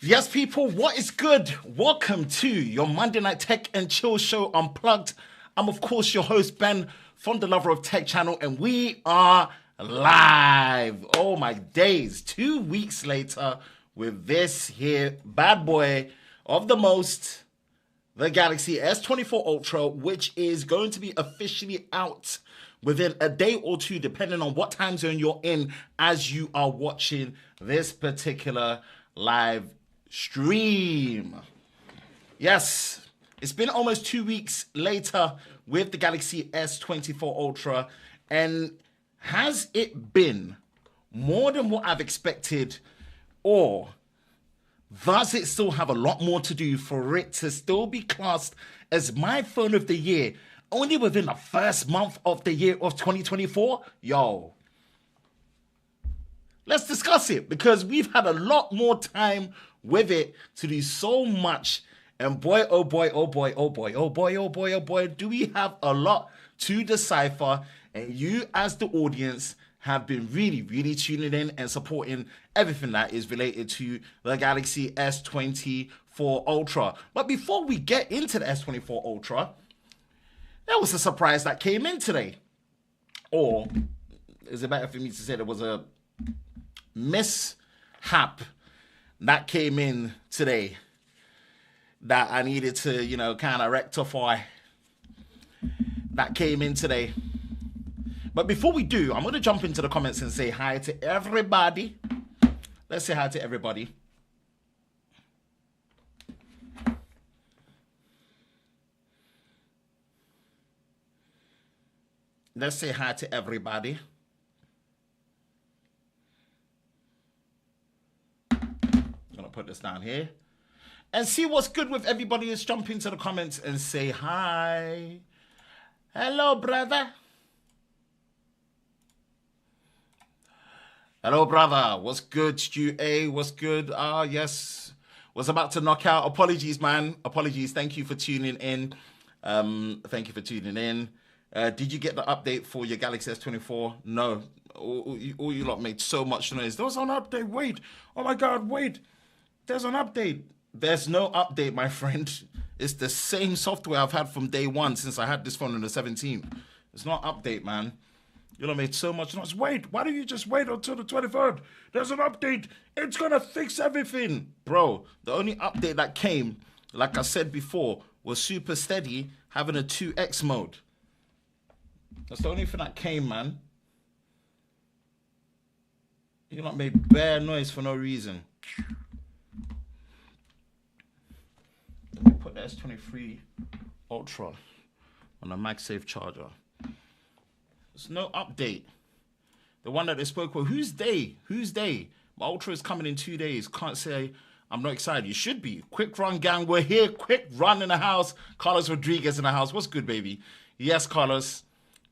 Yes, people, what is good? Welcome to your Monday Night Tech and Chill Show Unplugged. I'm, of course, your host, Ben, from the Lover of Tech channel, and we are live. Oh, my days. 2 weeks later with this here bad boy of the most, the Galaxy S24 Ultra, which is going to be officially out within a day or two, depending on what time zone you're in as you are watching this particular live stream. Yes, it's been almost 2 weeks later with the Galaxy S24 Ultra, and has it been more than what I've expected, or does it still have a lot more to do for it to still be classed as my phone of the year only within the first month of the year of 2024? Yo, let's discuss it, because we've had a lot more time with it to do so much. And boy, oh boy, oh boy, oh boy, oh boy, oh boy, oh boy, do we have a lot to decipher. And you as the audience have been really, really tuning in and supporting everything that is related to the Galaxy S24 Ultra. But before we get into the S24 Ultra, there was a surprise that came in today. Or is it better for me to say there was a mishap that came in today that I needed to, you know, kind of rectify. That came in today. But before we do, I'm going to jump into the comments and say hi to everybody. Let's say hi to everybody. Let's say hi to everybody. I'm going to put this down here and see what's good with everybody. Just jump into the comments and say hi. Hello, brother. Hello, brother. What's good, Stu A? What's good? Yes. Was about to knock out. Apologies, man. Apologies. Thank you for tuning in. Thank you for tuning in. Did you get the update for your Galaxy S24? No. All you lot made so much noise. There was an update. Wait. Oh, my God. Wait. There's an update. There's no update, my friend. It's the same software I've had from day one since I had this phone on the 17th. It's not update, man. You know, made so much noise. Wait, why don't you just wait until the 23rd? There's an update. It's going to fix everything. Bro, the only update that came, like I said before, was Super Steady having a 2x mode. That's the only thing that came, man. You know, made bare noise for no reason. Let me put the S23 Ultra on a MagSafe charger. There's no update. The one that they spoke with, who's they? Who's they? My Ultra is coming in 2 days. Can't say I'm not excited. You should be. Quick run, gang. We're here. Quick run in the house. Carlos Rodriguez in the house. What's good, baby? Yes, Carlos.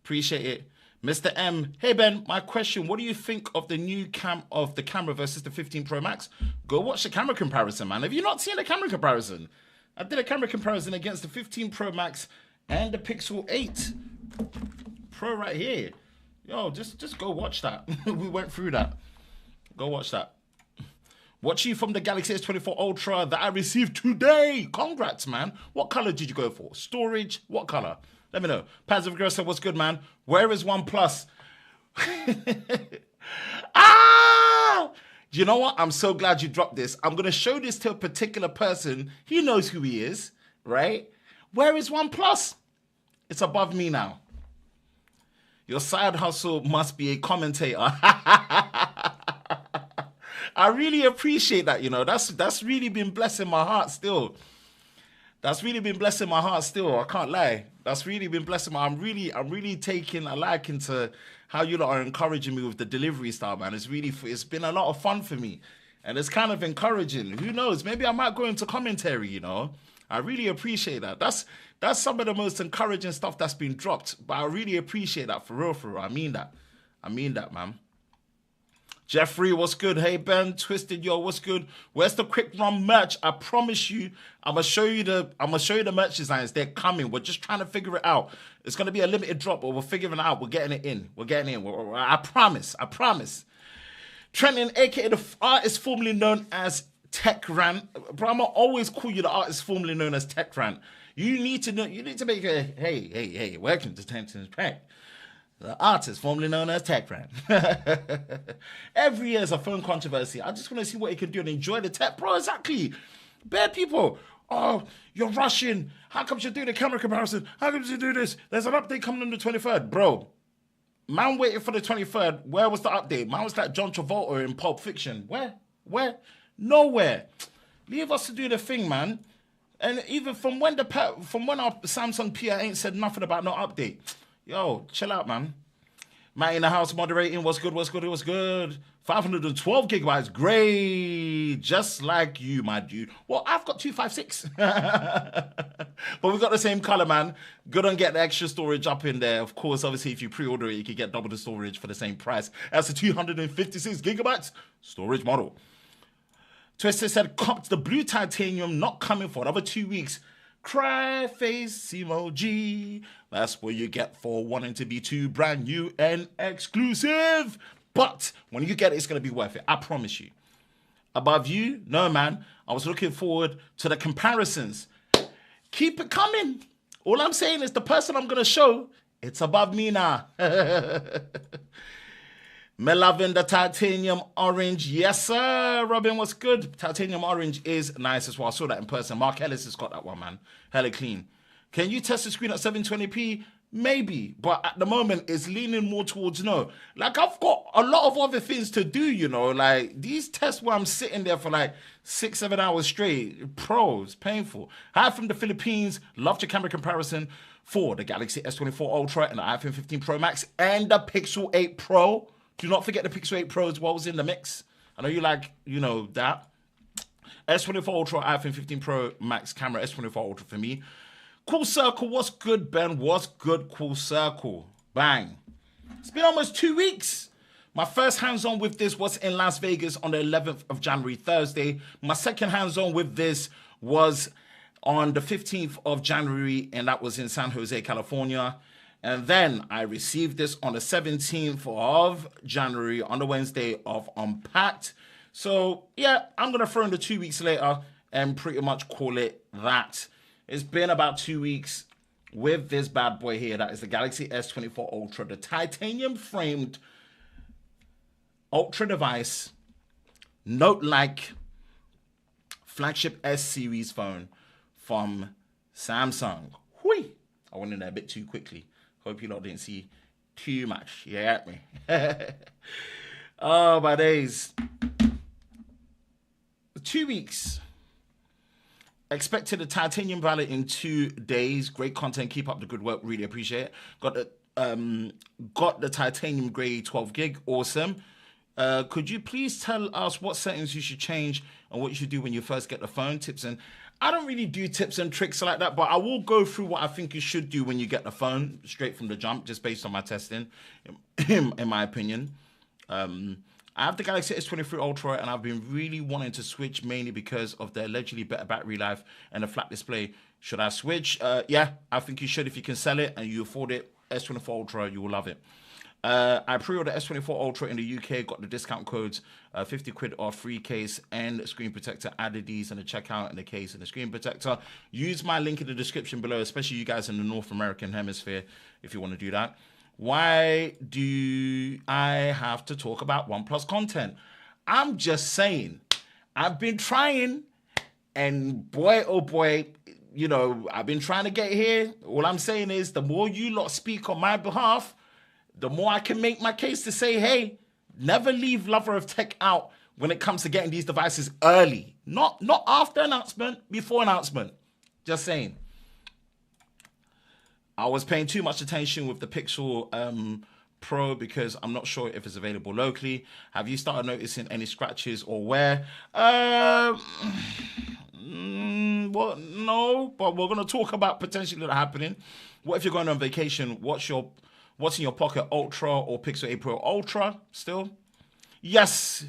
Appreciate it. Mr. M. Hey, Ben, my question. What do you think of the new camera versus the 15 Pro Max? Go watch the camera comparison, man. Have you not seen the camera comparison? I did a camera comparison against the 15 Pro Max and the Pixel 8 Pro right here. Yo, just go watch that. We went through that. Go watch that. Watching from the Galaxy S24 Ultra that I received today. Congrats, man. What color did you go for? Storage? What color? Let me know. Paz of Girl said, what's good, man? Where is OnePlus? Ah! Do you know what? I'm so glad you dropped this. I'm going to show this to a particular person. He knows who he is, right? Where is OnePlus? It's above me now. Your side hustle must be a commentator. I really appreciate that, you know. That's really been blessing my heart still. That's really been blessing my heart still. I can't lie. That's really been blessing my. I'm really taking a liking to how you lot are encouraging me with the delivery style, man. It's been a lot of fun for me, and it's kind of encouraging. Who knows? Maybe I might go into commentary. You know, I really appreciate that. That's some of the most encouraging stuff that's been dropped. But I really appreciate that for real, for real. I mean that, man. Jeffrey, what's good? Hey, Ben, Twisted, yo, what's good? Where's the quick run merch? I promise you, I'm gonna show you the merch designs. They're coming. We're just trying to figure it out. It's gonna be a limited drop, but we're figuring it out. We're getting it in. I promise. Trenton, aka the artist formerly known as Tech Rant. Bro, I'm gonna always call you the artist formerly known as Tech Rant. You need to know. You need to make a hey. Welcome to Trenton's Prank. The artist formerly known as Tech Rant. Every year is a phone controversy. I just want to see what he can do and enjoy the tech. Bro, exactly. Bad people. Oh, you're rushing. How come you do the camera comparison? How come you do this? There's an update coming on the 23rd. Bro, man waiting for the 23rd. Where was the update? Man was like John Travolta in Pulp Fiction. Where? Nowhere. Leave us to do the thing, man. And even from when our Samsung Pia ain't said nothing about no update. Yo, chill out, man. Matt in the house moderating. What's good? 512 gigabytes. Great. Just like you, my dude. Well, I've got 256. But we've got the same color, man. Good on getting the extra storage up in there. Of course, obviously, if you pre-order it, you can get double the storage for the same price. That's a 256 gigabytes storage model. Twister said, copped the blue titanium, not coming for another 2 weeks. Cry face emoji. That's what you get for wanting to be too brand new and exclusive. But when you get it, it's going to be worth it. I promise you. Above you? No, man. I was looking forward to the comparisons. Keep it coming. All I'm saying is the person I'm going to show, it's above me now. Me loving the titanium orange. Yes, sir. Robin, what's good? Titanium orange is nice as well. I saw that in person. Mark Ellis has got that one, man. Hella clean. Can you test the screen at 720p? Maybe. But at the moment, it's leaning more towards no. Like, I've got a lot of other things to do, you know. Like, these tests where I'm sitting there for like 6-7 hours straight. It's painful. Hi from the Philippines. Loved your camera comparison for the Galaxy S24 Ultra and the iPhone 15 Pro Max and the Pixel 8 Pro. Do not forget the Pixel 8 Pro as well was in the mix. I know you like, you know, that. S24 Ultra, iPhone 15 Pro Max camera, S24 Ultra for me. Cool Circle, what's good, Ben? What's good, Cool Circle? Bang. It's been almost 2 weeks. My first hands-on with this was in Las Vegas on the 11th of January, Thursday. My second hands-on with this was on the 15th of January, and that was in San Jose, California. And then I received this on the 17th of January, on the Wednesday of Unpacked. So, yeah, I'm going to throw in the 2 weeks later and pretty much call it that. It's been about 2 weeks with this bad boy here. That is the Galaxy S24 Ultra, the titanium-framed Ultra device, Note-like flagship S-series phone from Samsung. Hui! I went in there a bit too quickly. Hope you lot didn't see too much. You get me? Oh, my days. 2 weeks. Expected a titanium ballot in 2 days. Great content. Keep up the good work. Really appreciate it. Got the titanium grade 12 gig. Awesome. Could you please tell us what settings you should change and what you should do when you first get the phone? Tips and I don't really do tips and tricks like that, but I will go through what I think you should do when you get the phone straight from the jump, just based on my testing, in my opinion. I have the Galaxy S24 Ultra, and I've been really wanting to switch mainly because of the allegedly better battery life and the flat display. Should I switch? Yeah, I think you should. If you can sell it and you afford it, S24 Ultra, you will love it. I pre-ordered S24 Ultra in the UK, got the discount codes, 50 quid off, free case and screen protector, added these in the checkout and the case and the screen protector. Use my link in the description below, especially you guys in the North American hemisphere, if you want to do that. Why do I have to talk about OnePlus content? I'm just saying, I've been trying, and boy, oh boy, you know, I've been trying to get here. All I'm saying is the more you lot speak on my behalf, the more I can make my case to say, hey, never leave Lover of Tech out when it comes to getting these devices early. Not after announcement, before announcement. Just saying. I was paying too much attention with the Pixel Pro because I'm not sure if it's available locally. Have you started noticing any scratches or wear? Well, no, but we're going to talk about potentially that happening. What if you're going on vacation? What's in your pocket, Ultra or Pixel 8 Pro Ultra still? Yes.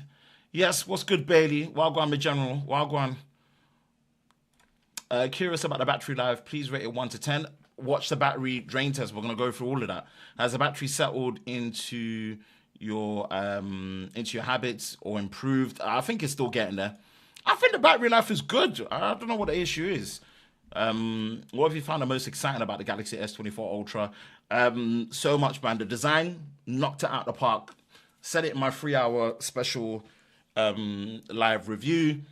Yes, what's good, Bailey? Wagwan, my general. Wagwan. Curious about the battery life. Please rate it 1 to 10. Watch the battery drain test. We're going to go through all of that. Has the battery settled into your habits or improved? I think it's still getting there. I think the battery life is good. I don't know what the issue is. What have you found the most exciting about the Galaxy S24 Ultra? So much, man. The design knocked it out the park. Said it in my 3-hour special live review.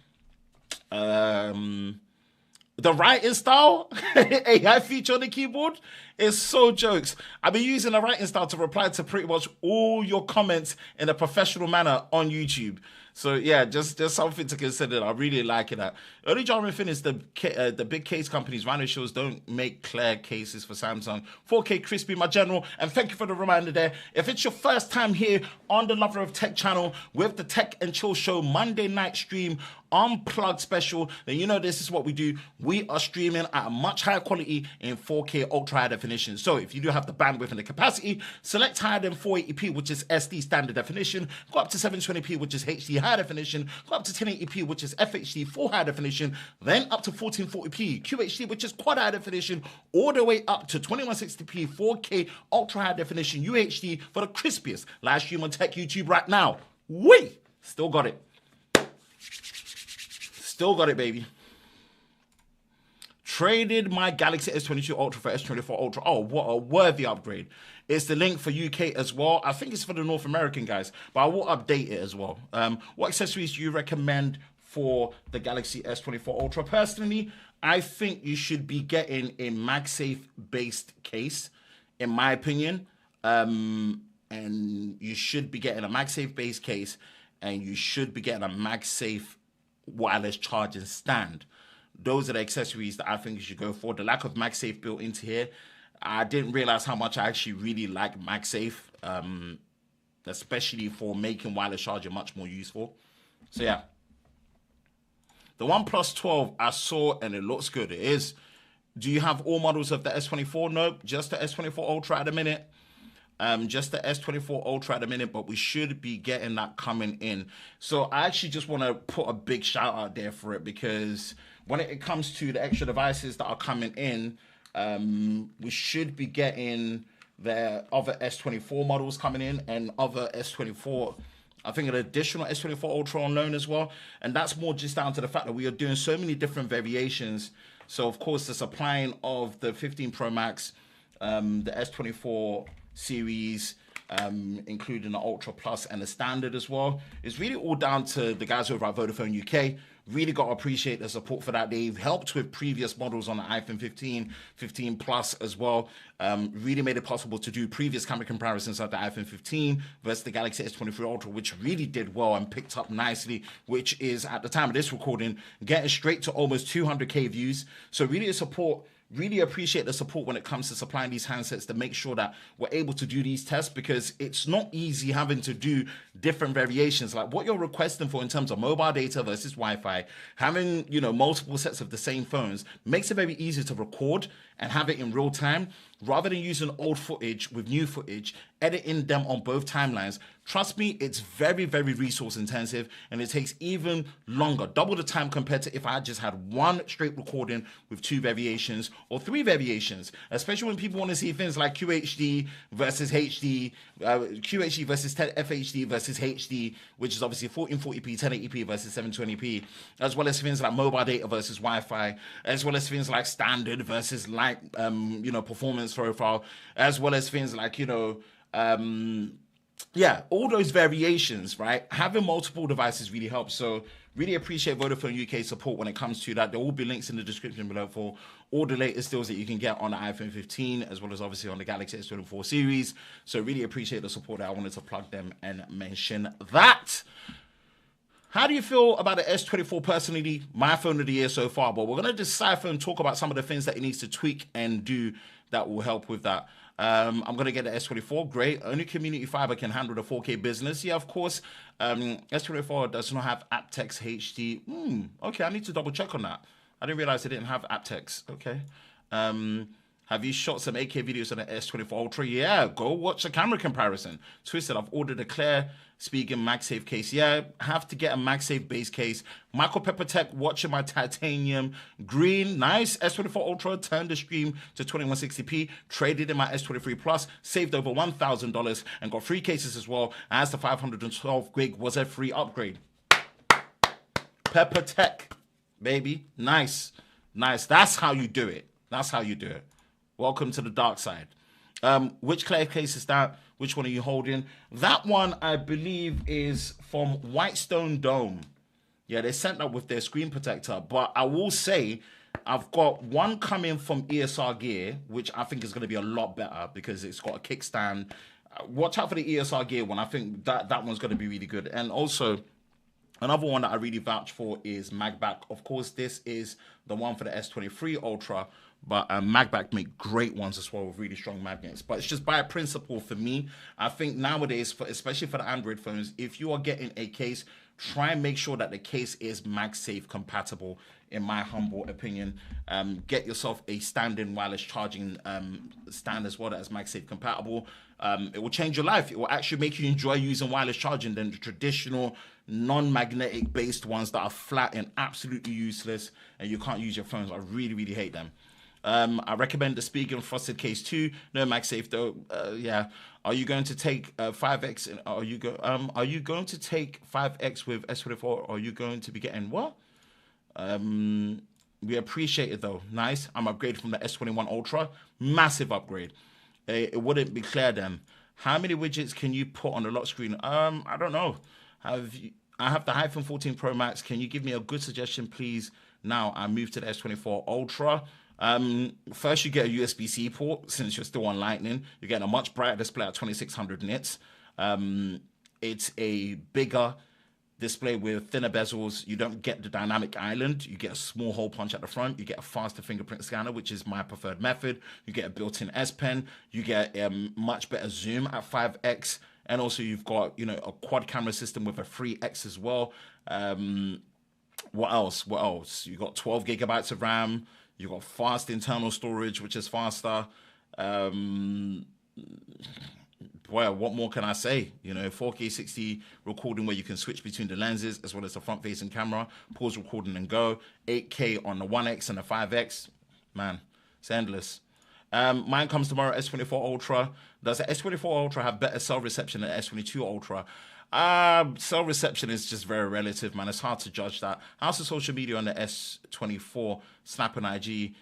The writing style, AI feature on the keyboard, is so jokes. I've been using the writing style to reply to pretty much all your comments in a professional manner on YouTube. So yeah, just something to consider. I really like it. Only jarring thing is the big case companies, Rhino Shows, don't make clear cases for Samsung. 4K crispy, my general, and thank you for the reminder there. If it's your first time here on the Lover of Tech channel with the Tech and Chill Show Monday night stream unplugged special, then you know this is what we do. We are streaming at a much higher quality in 4K ultra high definition. So if you do have the bandwidth and the capacity, select higher than 480p, which is SD standard definition, go up to 720p, which is HD high definition, go up to 1080p, which is FHD full high definition, then up to 1440p QHD, which is quad high definition, all the way up to 2160p 4K ultra high definition UHD for the crispiest live stream on Tech YouTube right now. We still got it. Still got it, baby. Traded my Galaxy S22 Ultra for S24 Ultra. Oh, what a worthy upgrade. It's the link for UK as well. I think it's for the North American guys, but I will update it as well. What accessories do you recommend for the Galaxy S24 Ultra? Personally, I think you should be getting a MagSafe-based case, in my opinion. And you should be getting a MagSafe-based case, and you should be getting a MagSafe wireless charging stand. Those are the accessories that I think you should go for. The lack of MagSafe built into here, I didn't realize how much I actually really like MagSafe, especially for making wireless charging much more useful. So yeah, the OnePlus 12 I saw and it looks good. It is. Do you have all models of the S24? Nope, just the S24 Ultra at the minute. Just the S24 Ultra at the minute, but we should be getting that coming in. So I actually just want to put a big shout out there for it, because when it comes to the extra devices that are coming in, we should be getting the other S24 models coming in and other S24, I think an additional S24 Ultra on loan as well. And that's more just down to the fact that we are doing so many different variations. So of course the supplying of the 15 Pro Max, the S24 series, including the Ultra Plus and the Standard as well. It's really all down to the guys over at Vodafone UK. Really got to appreciate the support for that. They've helped with previous models on the iPhone 15, 15 Plus as well. Really made it possible to do previous camera comparisons of the iPhone 15 versus the Galaxy S23 Ultra, which really did well and picked up nicely, which is, at the time of this recording, getting straight to almost 200k views. So really a support really appreciate the support when it comes to supplying these handsets to make sure that we're able to do these tests, because it's not easy having to do different variations like what you're requesting for in terms of mobile data versus Wi-Fi. Having, you know, multiple sets of the same phones makes it very easy to record and have it in real time rather than using old footage with new footage, editing them on both timelines. Trust me, it's very, very resource intensive, and it takes even longer, double the time compared to if I just had one straight recording with 2 variations or 3 variations, especially when people want to see things like QHD versus HD, QHD versus FHD versus HD, which is obviously 1440p, 1080p versus 720p, as well as things like mobile data versus Wi-Fi, as well as things like standard versus light, performance profile, as well as things like, yeah, all those variations, right? Having multiple devices really helps. So really appreciate Vodafone UK support when it comes to that. There will be links in the description below for all the latest deals that you can get on the iPhone 15, as well as obviously on the Galaxy S24 series. So really appreciate the support. I wanted to plug them and mention that. How do you feel about the S24 personally? My phone of the year so far, but we're going to decipher and talk about some of the things that it needs to tweak and do that will help with that. I'm going to get the S24. Great. Only Community Fiber can handle the 4K business. Yeah, of course. S24 does not have aptX HD. Okay, I need to double check on that. I didn't realize it didn't have aptX. Okay. Have you shot some 8K videos on the S24 Ultra? Yeah, go watch a camera comparison. Twisted, I've ordered a Claire Spigen MagSafe case. Yeah, have to get a MagSafe base case. Michael Peppertech watching my titanium green. Nice. S24 Ultra turned the stream to 2160p. Traded in my S23 Plus. Saved over $1,000 and got 3 cases as well. As the 512 gig was a free upgrade. Peppertech, baby. Nice. Nice. That's how you do it. That's how you do it. Welcome to the dark side. Which Claire case is that? Which one are you holding? That one, I believe, is from Whitestone Dome. Yeah, they sent that with their screen protector. But I will say, I've got one coming from ESR Gear, which I think is going to be a lot better because it's got a kickstand. Watch out for the ESR Gear one. I think that one's going to be really good. And also, another one that I really vouch for is Magback. Of course, this is the one for the S23 Ultra, but Magback make great ones as well with really strong magnets. But it's just by principle for me. I think nowadays, especially for the Android phones, if you are getting a case, try and make sure that the case is MagSafe compatible, in my humble opinion. Get yourself a stand-in wireless charging stand as well that is MagSafe compatible. It will change your life. It will actually make you enjoy using wireless charging than the traditional non-magnetic based ones that are flat and absolutely useless and you can't use your phones. I really, really hate them. I recommend the Spigen Frosted Case 2. No MagSafe though. Yeah. Are you going to take 5X? Are you going to take 5X with S24? Or are you going to be getting what? We appreciate it though. Nice. I'm upgraded from the S21 Ultra. Massive upgrade. It wouldn't be clear then. How many widgets can you put on the lock screen? I don't know. I have the iPhone 14 Pro Max. Can you give me a good suggestion, please? Now I move to the S24 Ultra. First, you get a USB-C port since you're still on Lightning. You're getting a much brighter display at 2600 nits. It's a bigger display with thinner bezels. You don't get the dynamic island. You get a small hole punch at the front. You get a faster fingerprint scanner, which is my preferred method. You get a built-in S Pen. You get much better zoom at 5x. And also you've got, a quad camera system with a 3x as well. What else? What else? You got 12 gigabytes of RAM. You got fast internal storage, which is faster. Well, what more can I say? 4K 60 recording where you can switch between the lenses as well as the front-facing camera. Pause recording and go. 8K on the 1X and the 5X. Man, it's endless. Mine comes tomorrow, S24 Ultra. Does the S24 Ultra have better cell reception than S22 Ultra? Cell reception is just very relative, man. It's hard to judge that. How's the social media on the S24, Snap and IG?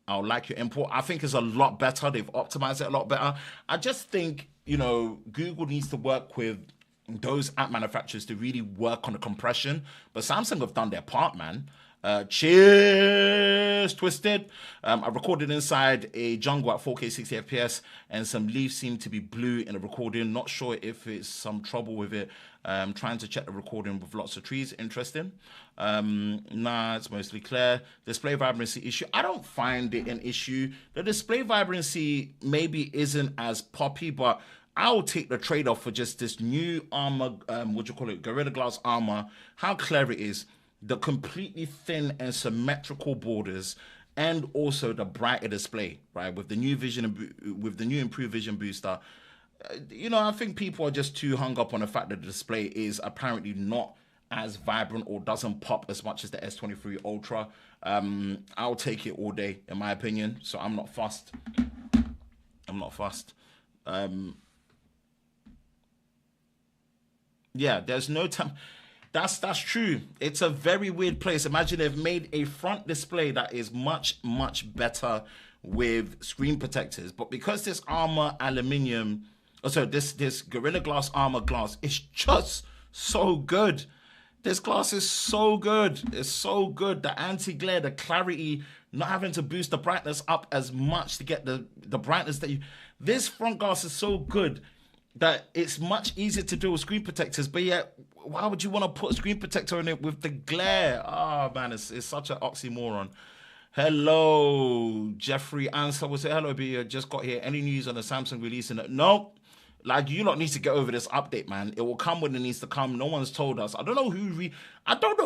I'll like your input. I think it's a lot better. They've optimized it a lot better. I just think, Google needs to work with those app manufacturers to really work on the compression. But Samsung have done their part, man. Cheers, Twisted. I recorded inside a jungle at 4K 60 FPS, and some leaves seem to be blue in the recording. Not sure if it's some trouble with it. Trying to check the recording with lots of trees. Interesting. Nah, it's mostly clear. Display vibrancy issue. I don't find it an issue. The display vibrancy maybe isn't as poppy, but I'll take the trade-off for just this new armor, Gorilla Glass armor. How clear it is. The completely thin and symmetrical borders, and also the brighter display, right? With the new with the new improved vision booster. I think people are just too hung up on the fact that the display is apparently not as vibrant or doesn't pop as much as the S23 Ultra. I'll take it all day, in my opinion. So I'm not fussed. Yeah, there's no time. That's true. It's a very weird place. Imagine they've made a front display that is much, much better with screen protectors. But because this armor aluminium, this Gorilla Glass armor glass is just so good. This glass is so good. It's so good. The anti-glare, the clarity, not having to boost the brightness up as much to get the brightness that you... This front glass is so good that it's much easier to do with screen protectors, but yet, why would you want to put a screen protector in it with the glare? Oh, man, it's such an oxymoron. Hello, Jeffrey Answer will say, hello, B, just got here. Any news on the Samsung releasing it? No. Like, you lot need to get over this update, man. It will come when it needs to come. No one's told us. I don't know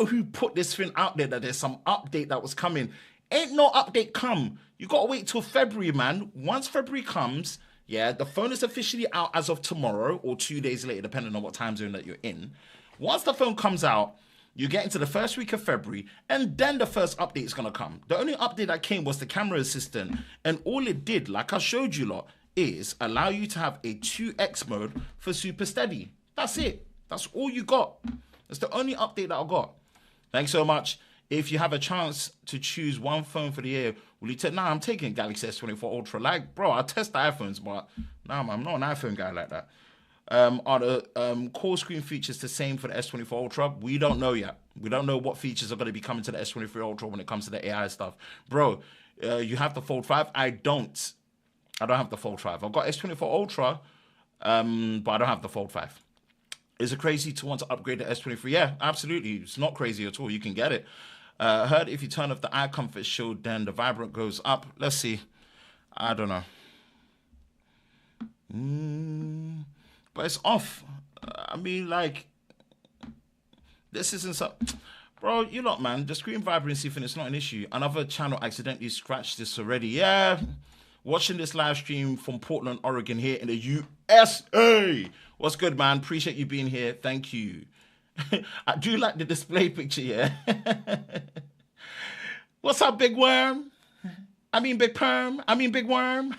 who put this thing out there that there's some update that was coming. Ain't no update come. You got to wait till February, man. Once February comes... Yeah, the phone is officially out as of tomorrow or 2 days later, depending on what time zone that you're in. Once the phone comes out, you get into the first week of February, and then the first update is going to come. The only update that came was the camera assistant, and all it did, like I showed you lot, is allow you to have a 2x mode for super steady. That's it. That's all you got. That's the only update that I got. Thanks so much. If you have a chance to choose one phone for the year, will you take? Nah, I'm taking Galaxy S24 Ultra. Like, bro, I test the iPhones, but nah, man, I'm not an iPhone guy like that. Are the core screen features the same for the S24 Ultra? We don't know yet. We don't know what features are going to be coming to the S23 Ultra when it comes to the AI stuff. Bro, you have the Fold 5? I don't have the Fold 5. I've got S24 Ultra, but I don't have the Fold 5. Is it crazy to want to upgrade the S23? Yeah, absolutely. It's not crazy at all. You can get it. Heard if you turn off the eye comfort shield, then the vibrant goes up. Let's see. I don't know. But it's off. I mean, like, this isn't so... Bro, you lot, man. The screen vibrancy thing is not an issue. Another channel accidentally scratched this already. Yeah. Watching this live stream from Portland, Oregon here in the USA. What's good, man? Appreciate you being here. Thank you. I do like the display picture, yeah. What's up, big worm? I mean, big perm. I mean, big worm.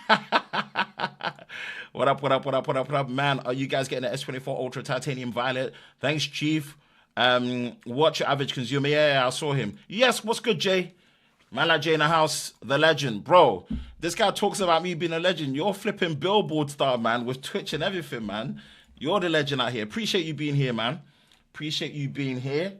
What up, man? Are you guys getting the S24 Ultra Titanium Violet? Thanks, Chief. Watch your average consumer. Yeah, I saw him. Yes, what's good, Jay? Man like Jay in the house, the legend. Bro, this guy talks about me being a legend. You're flipping billboard star, man, with Twitch and everything, man. You're the legend out here. Appreciate you being here, man. Appreciate you being here.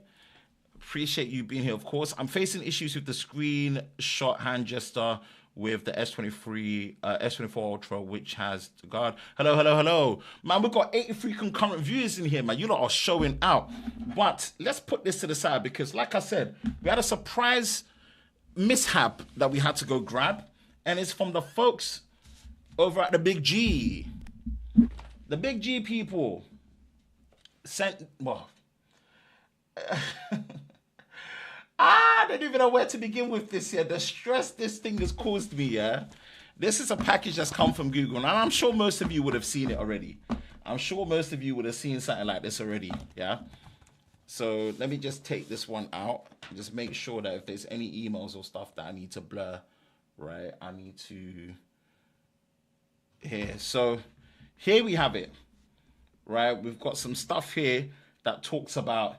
Appreciate you being here, of course. I'm facing issues with the screenshot hand gesture with the S24 Ultra, which has the guard. Hello. Man, we've got 83 concurrent viewers in here, man. You lot are showing out. But let's put this to the side because, like I said, we had a surprise mishap that we had to go grab. And it's from the folks over at the Big G. The Big G people sent... Well... I don't even know where to begin with this here. The stress this thing has caused me, yeah? This is a package that's come from Google, and I'm sure most of you would have seen it already. I'm sure most of you would have seen something like this already, yeah? So let me just take this one out and just make sure that if there's any emails or stuff that I need to blur, right? I need to... Here. So here we have it, right? We've got some stuff here that talks about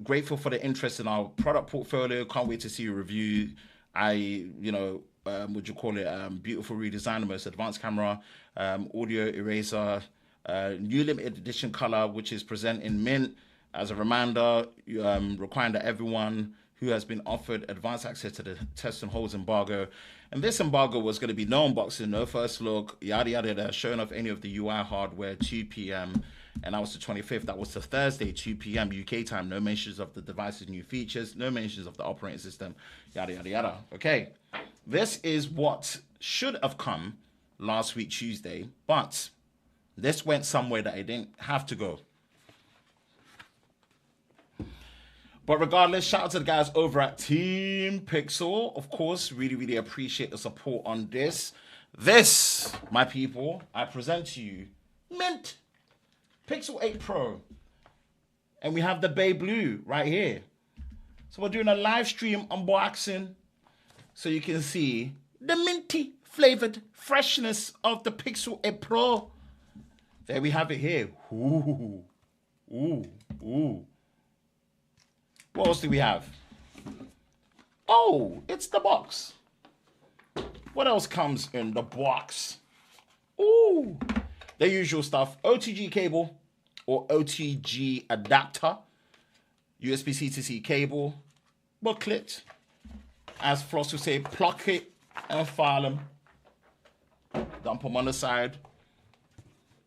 grateful for the interest in our product portfolio. Can't wait to see your review. Beautiful redesign, the most advanced camera, audio eraser, new limited edition color, which is present in mint as a reminder, requiring that everyone who has been offered advanced access to the test and holds embargo. And this embargo was going to be no unboxing, no first look, yada, yada, yada, showing off any of the UI hardware, 2 p.m. And that was the 25th. That was the Thursday, 2 p.m. UK time. No mentions of the device's new features, no mentions of the operating system, yada, yada, yada. Okay, this is what should have come last week, Tuesday, but this went somewhere that it didn't have to go. But regardless, shout out to the guys over at Team Pixel. Of course, really, really appreciate the support on this. This, my people, I present to you Mint Pixel 8 Pro. And we have the Bay Blue right here. So we're doing a live stream unboxing so you can see the minty flavored freshness of the Pixel 8 Pro. There we have it here. Ooh, ooh, ooh. What else do we have? Oh, it's the box. What else comes in the box? Ooh, the usual stuff. OTG cable or OTG adapter. USB-C to C cable. Booklet. As Floss would say, pluck it and file them. Dump them on the side.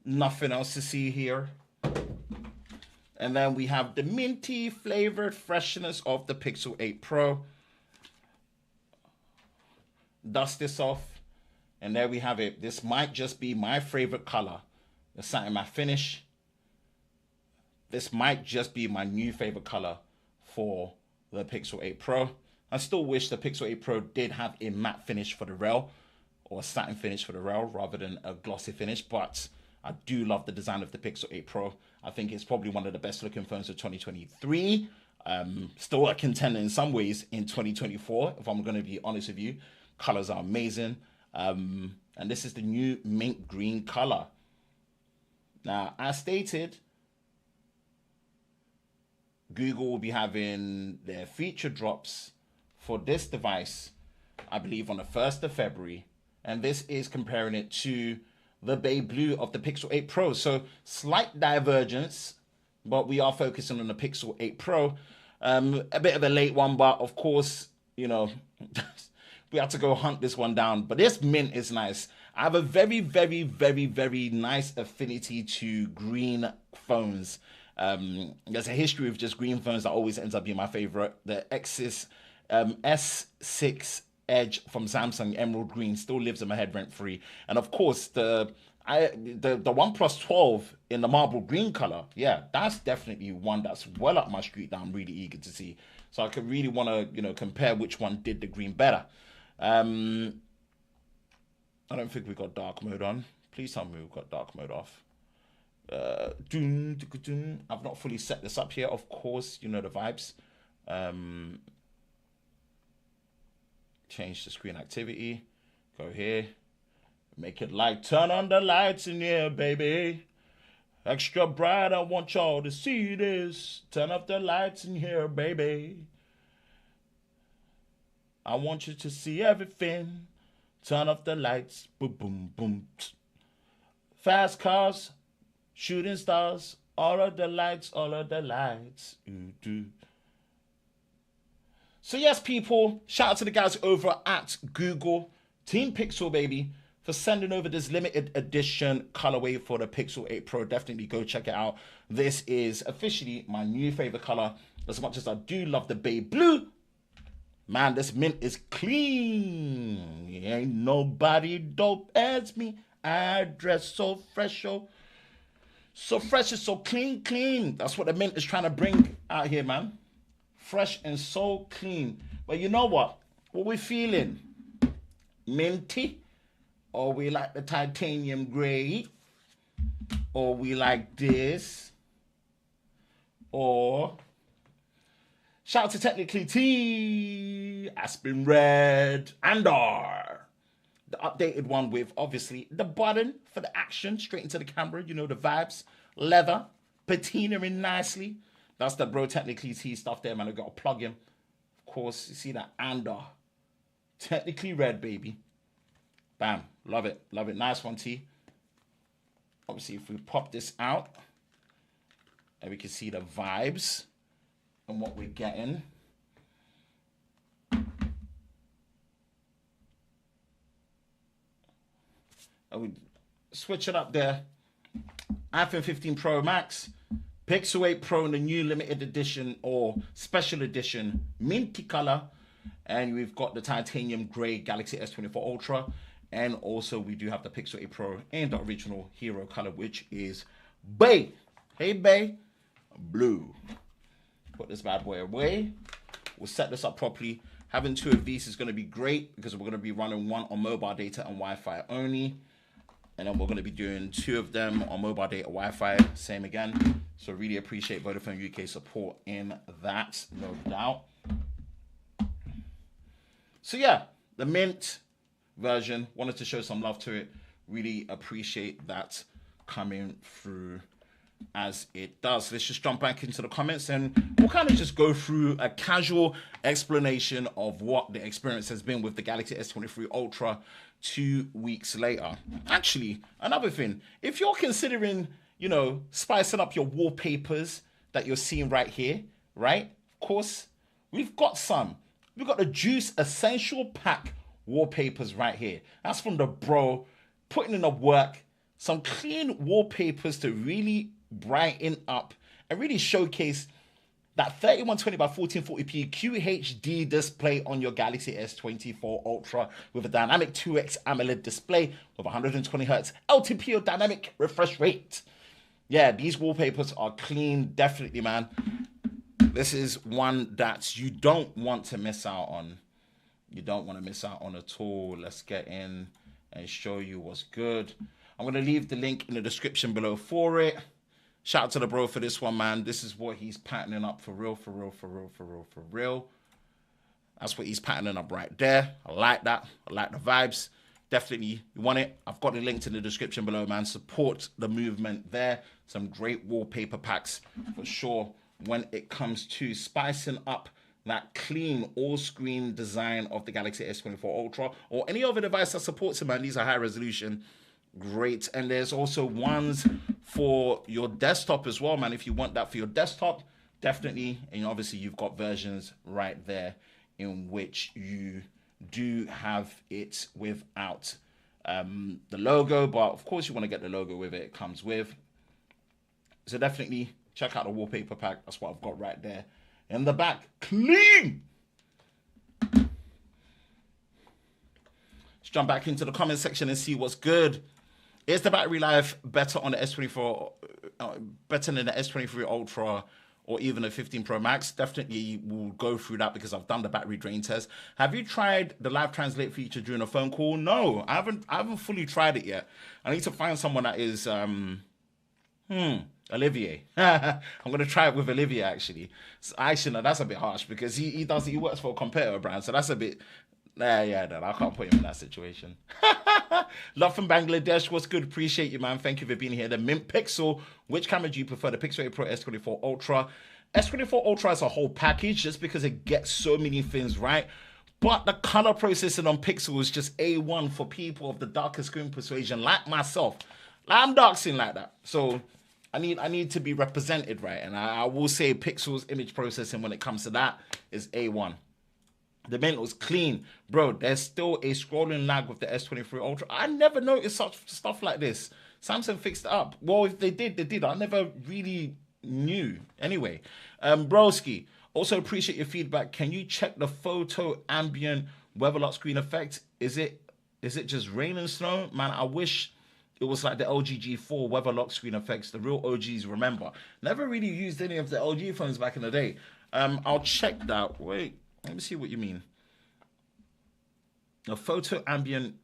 Nothing else to see here. And then we have the minty flavored freshness of the Pixel 8 Pro. Dust this off. And there we have it. This might just be my favorite color. The satin matte finish. This might just be my new favorite color for the Pixel 8 Pro. I still wish the Pixel 8 Pro did have a matte finish for the rail, or a satin finish for the rail rather than a glossy finish, but I do love the design of the Pixel 8 Pro. I think it's probably one of the best looking phones of 2023. Still a contender in some ways in 2024, if I'm going to be honest with you. Colors are amazing. And this is the new mint green color. Now, as stated, Google will be having their feature drops for this device, I believe, on the 1st of February. And this is comparing it to the Bay Blue of the Pixel 8 Pro. So slight divergence, but we are focusing on the Pixel 8 Pro. A bit of a late one, but of course, you know, we had to go hunt this one down. But this mint is nice. I have a very, very, very, very nice affinity to green phones. There's a history of just green phones that always ends up being my favorite. The Exynos S6 Edge from Samsung, emerald green, still lives in my head rent free. And of course, the OnePlus 12 in the marble green color, yeah, that's definitely one that's well up my street that I'm really eager to see. So I could really want to, you know, compare which one did the green better. I don't think we got dark mode on. Please tell me we've got dark mode off. I've not fully set this up here. Of course, you know the vibes. Change the screen activity. Go here. Make it light. Turn on the lights in here, baby. Extra bright. I want y'all to see this. Turn off the lights in here, baby. I want you to see everything. Turn off the lights. Boom, boom, boom. Fast cars. Shooting stars. All of the lights. All of the lights. Ooh, so yes, people, shout out to the guys over at Google, Team Pixel, baby, for sending over this limited edition colorway for the Pixel 8 Pro. Definitely go check it out. This is officially my new favorite color. As much as I do love the Bay Blue, man, this mint is clean. Ain't nobody dope as me. I dress so fresh, so fresh and so clean, clean. That's what the mint is trying to bring out here, man. Fresh and so clean. But you know what? What we feeling? Minty? Or we like the titanium gray? Or we like this? Or shout out to Technically T, Aspen Red, and R. The updated one with obviously the button for the action straight into the camera. You know the vibes. Leather, patinaing nicely. That's the bro Technically T stuff there, man. I got to plug him. Of course, you see that Andor. Technically red, baby. Bam. Love it. Love it. Nice one, T. Obviously, if we pop this out, and we can see the vibes and what we're getting. I would switch it up there. iPhone 15 Pro Max, Pixel 8 Pro in the new limited edition or special edition minty color, and we've got the titanium gray Galaxy S24 Ultra, and also we do have the Pixel 8 Pro in the original hero color, which is bay. Hey bay, blue. Put this bad boy away. We'll set this up properly. Having two of these is going to be great because we're going to be running one on mobile data and Wi-Fi only. And then we're going to be doing two of them on mobile data, Wi-Fi, same again. So really appreciate Vodafone UK support in that, no doubt. So yeah, the mint version, wanted to show some love to it. Really appreciate that coming through as it does. Let's just jump back into the comments and we'll kind of just go through a casual explanation of what the experience has been with the Galaxy S23 Ultra 2 weeks later. Actually, another thing, if you're considering, you know, spicing up your wallpapers that you're seeing right here, right? Of course, we've got some. We've got the Juice Essential Pack wallpapers right here. That's from the bro, putting in the work, some clean wallpapers to really brighten up and really showcase that 3120 by 1440p QHD display on your Galaxy S24 Ultra with a dynamic 2x AMOLED display with 120Hz LTPO dynamic refresh rate. Yeah, these wallpapers are clean, definitely, man. This is one that you don't want to miss out on. You don't want to miss out on at all. Let's get in and show you what's good. I'm going to leave the link in the description below for it. Shout out to the bro for this one, man. This is what he's patterning up for real, for real, for real, for real, for real. That's what he's patterning up right there. I like that. I like the vibes. Definitely, you want it. I've got the link in the description below, man. Support the movement there. Some great wallpaper packs for sure when it comes to spicing up that clean all-screen design of the Galaxy S24 Ultra or any other device that supports it, man. These are high resolution. Great. And there's also ones for your desktop as well, man. If you want that for your desktop, definitely. And obviously you've got versions right there in which you do have it without the logo, but of course you want to get the logo with it. It comes with. So definitely check out the wallpaper pack. That's what I've got right there in the back. Clean. Let's jump back into the comment section and see what's good. Is the battery life better on the S24, better than the S23 Ultra or even the 15 Pro Max? Definitely we'll go through that because I've done the battery drain test. Have you tried the live translate feature during a phone call? No, I haven't fully tried it yet. I need to find someone that is, Olivier. I'm going to try it with Olivier, actually. So, actually, no, that's a bit harsh because he works for a competitor brand, so that's a bit... Yeah, no, I can't put him in that situation. Love from Bangladesh. What's good? Appreciate you, man. Thank you for being here. The Mint Pixel. Which camera do you prefer? The Pixel 8 Pro, S24 Ultra. S24 Ultra is a whole package just because it gets so many things right. But the color processing on Pixel is just A1 for people of the darker screen persuasion like myself. I'm dark skin like that. So I need to be represented right. And I will say Pixel's image processing when it comes to that is A1. The Mint was clean. Bro, there's still a scrolling lag with the S23 Ultra. I never noticed such stuff like this. Samsung fixed it up. Well, if they did. I never really knew. Anyway, Broski, also appreciate your feedback. Can you check the photo ambient weather lock screen effect? Is it just rain and snow? Man, I wish it was like the LG G4 weather lock screen effects. The real OGs remember. Never really used any of the LG phones back in the day. I'll check that. Wait. Let me see what you mean. A photo ambient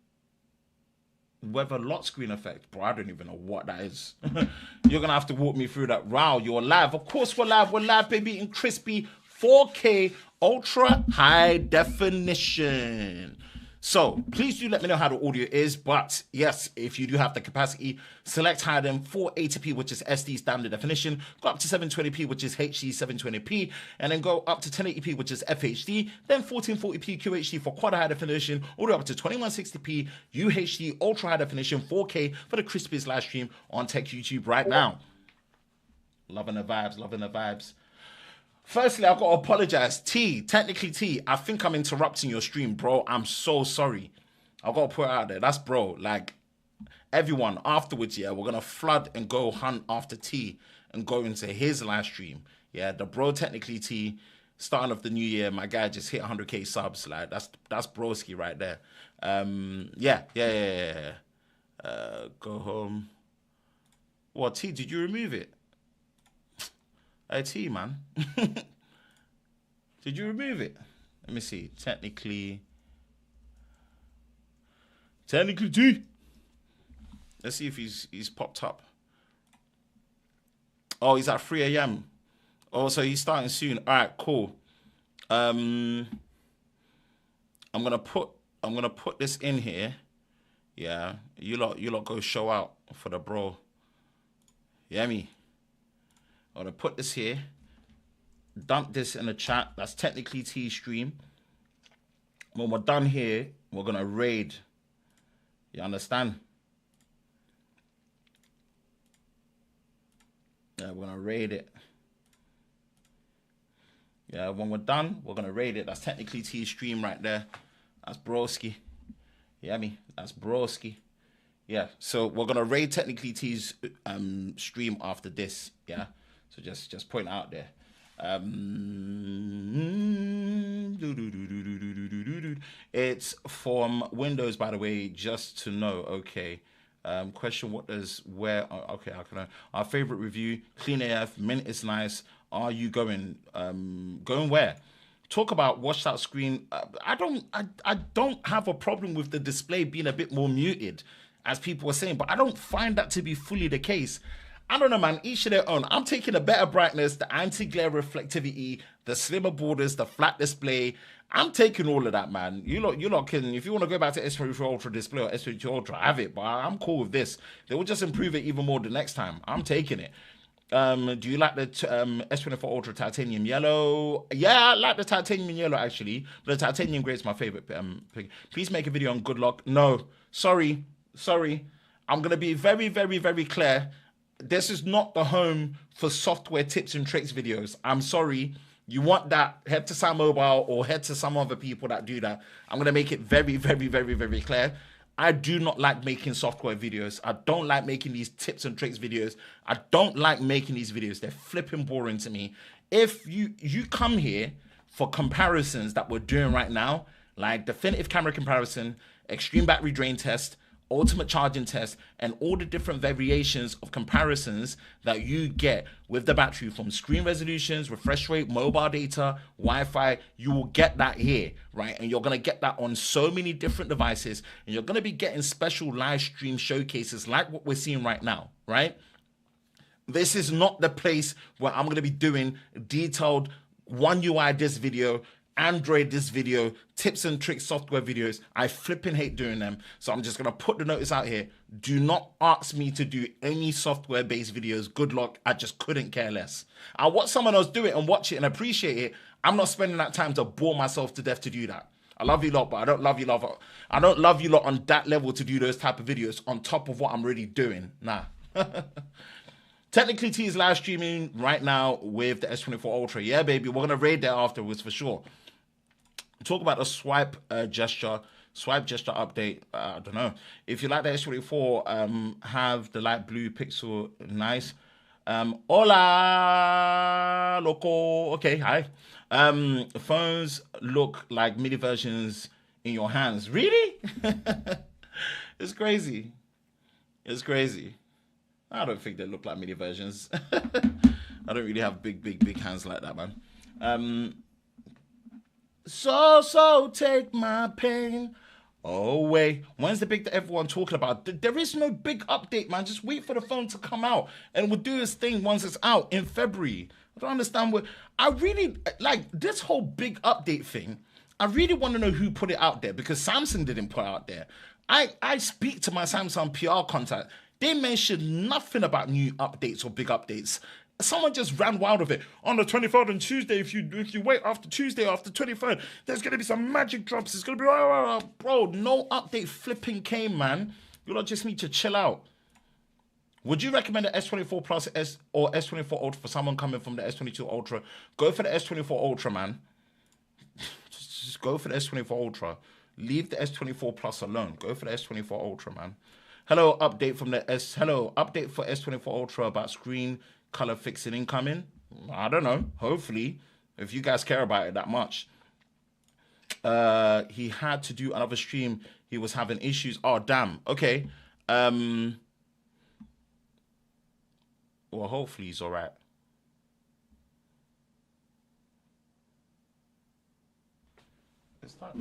weather lock screen effect. Bro, I don't even know what that is. You're going to have to walk me through that. Wow, you're live. Of course we're live. We're live, baby, in crispy 4K ultra high definition. So please do let me know how the audio is. But yes, if you do have the capacity, select higher than 480p, which is SD standard definition. Go up to 720p, which is HD 720p. And then go up to 1080p, which is FHD. Then 1440p QHD for quad high definition. All the way up to 2160p UHD ultra high definition 4K for the crispiest live stream on Tech YouTube right now. Loving the vibes, loving the vibes. Firstly, I've got to apologize. Technically T, I think I'm interrupting your stream, bro. I'm so sorry. I've got to put it out there. That's bro. Like, everyone afterwards, yeah, we're gonna flood and go hunt after T and go into his live stream. Yeah, the bro technically T, starting of the new year, my guy just hit 100k subs. Like that's broski right there. Yeah. Go home. What T? Did you remove it? Hey T, man. Did you remove it? Let me see. Technically T. Let's see if he's popped up. Oh, he's at 3 a.m. Oh, so he's starting soon. All right, cool. I'm gonna put this in here. Yeah, you lot go show out for the bro. Yeah, me. I'm gonna put this here. Dump this in the chat. That's technically T stream. When we're done here, we're gonna raid. You understand? Yeah, we're gonna raid it. Yeah, when we're done, we're gonna raid it. That's technically T stream right there. That's broski. Yeah, me. That's broski. Yeah, so we're gonna raid technically T's stream after this. Yeah, so just point out there. It's from Windows, by the way, just to know. Okay. Question: what does where? Okay, how can I? Our favorite review: Clean AF. Mint is nice. Are you going? Going where? Talk about washed out screen. I don't have a problem with the display being a bit more muted, as people were saying, but I don't find that to be fully the case. I don't know, man. Each of their own. I'm taking a better brightness, the anti-glare reflectivity, the slimmer borders, the flat display. I'm taking all of that, man. You lot can, if you want to go back to S24 Ultra display or S22 Ultra, have it, but I'm cool with this. They will just improve it even more the next time. I'm taking it. Do you like the S24 Ultra titanium yellow? Yeah, I like the titanium yellow, actually. But the titanium grey is my favorite. Please make a video on good luck. No, sorry. I'm going to be very, very, very clear. This is not the home for software tips and tricks videos. I'm sorry. You want that, head to Sam Mobile or head to some other people that do that. I'm going to make it very, very, very, very clear. I do not like making software videos. I don't like making these tips and tricks videos. I don't like making these videos. They're flipping boring to me. If you come here for comparisons that we're doing right now, like definitive camera comparison, extreme battery drain test, ultimate charging test, and all the different variations of comparisons that you get with the battery, from screen resolutions, refresh rate, mobile data, Wi-Fi, you will get that here, right? And you're going to get that on so many different devices, and you're going to be getting special live stream showcases like what we're seeing right now, right? This is not the place where I'm going to be doing detailed One UI this video, Android this video, tips and tricks software videos. I flipping hate doing them. So I'm just going to put the notice out here. Do not ask me to do any software based videos. Good luck. I just couldn't care less. I watch someone else do it and watch it and appreciate it. I'm not spending that time to bore myself to death to do that. I love you lot, but I don't love you lot. I don't love you lot on that level to do those type of videos on top of what I'm already doing. Nah. Technically, T is live streaming right now with the S24 Ultra. Yeah, baby. We're going to raid there afterwards for sure. Talk about the swipe gesture update. I don't know. If you like the S24, have the light blue pixel. Nice. Hola, loco. Okay, hi. Phones look like mini versions in your hands. Really? It's crazy. It's crazy. I don't think they look like mini versions. I don't really have big hands like that, man. So take my pain away. When's the big that everyone talking about? There is no big update, man. Just wait for the phone to come out, and we'll do this thing once it's out in February. I don't understand what I really like this whole big update thing. I really want to know who put it out there, because Samsung didn't put it out there. I speak to my Samsung PR contact. They mentioned nothing about new updates or big updates. Someone just ran wild with it. On the 23rd on Tuesday, if you wait after Tuesday, after 23rd, there's going to be some magic drops. It's going to be, bro, no update flipping came, man. You lot just need to chill out. Would you recommend the S24 Plus or S24 Ultra for someone coming from the S22 Ultra? Go for the S24 Ultra, man. Just go for the S24 Ultra. Leave the S24 Plus alone. Go for the S24 Ultra, man. Hello, update from the S. Hello, update for S24 Ultra about screen color fixing incoming. I don't know. Hopefully, if you guys care about it that much. He had to do another stream. He was having issues. Oh, damn. Okay. Well, hopefully he's all right. It's not.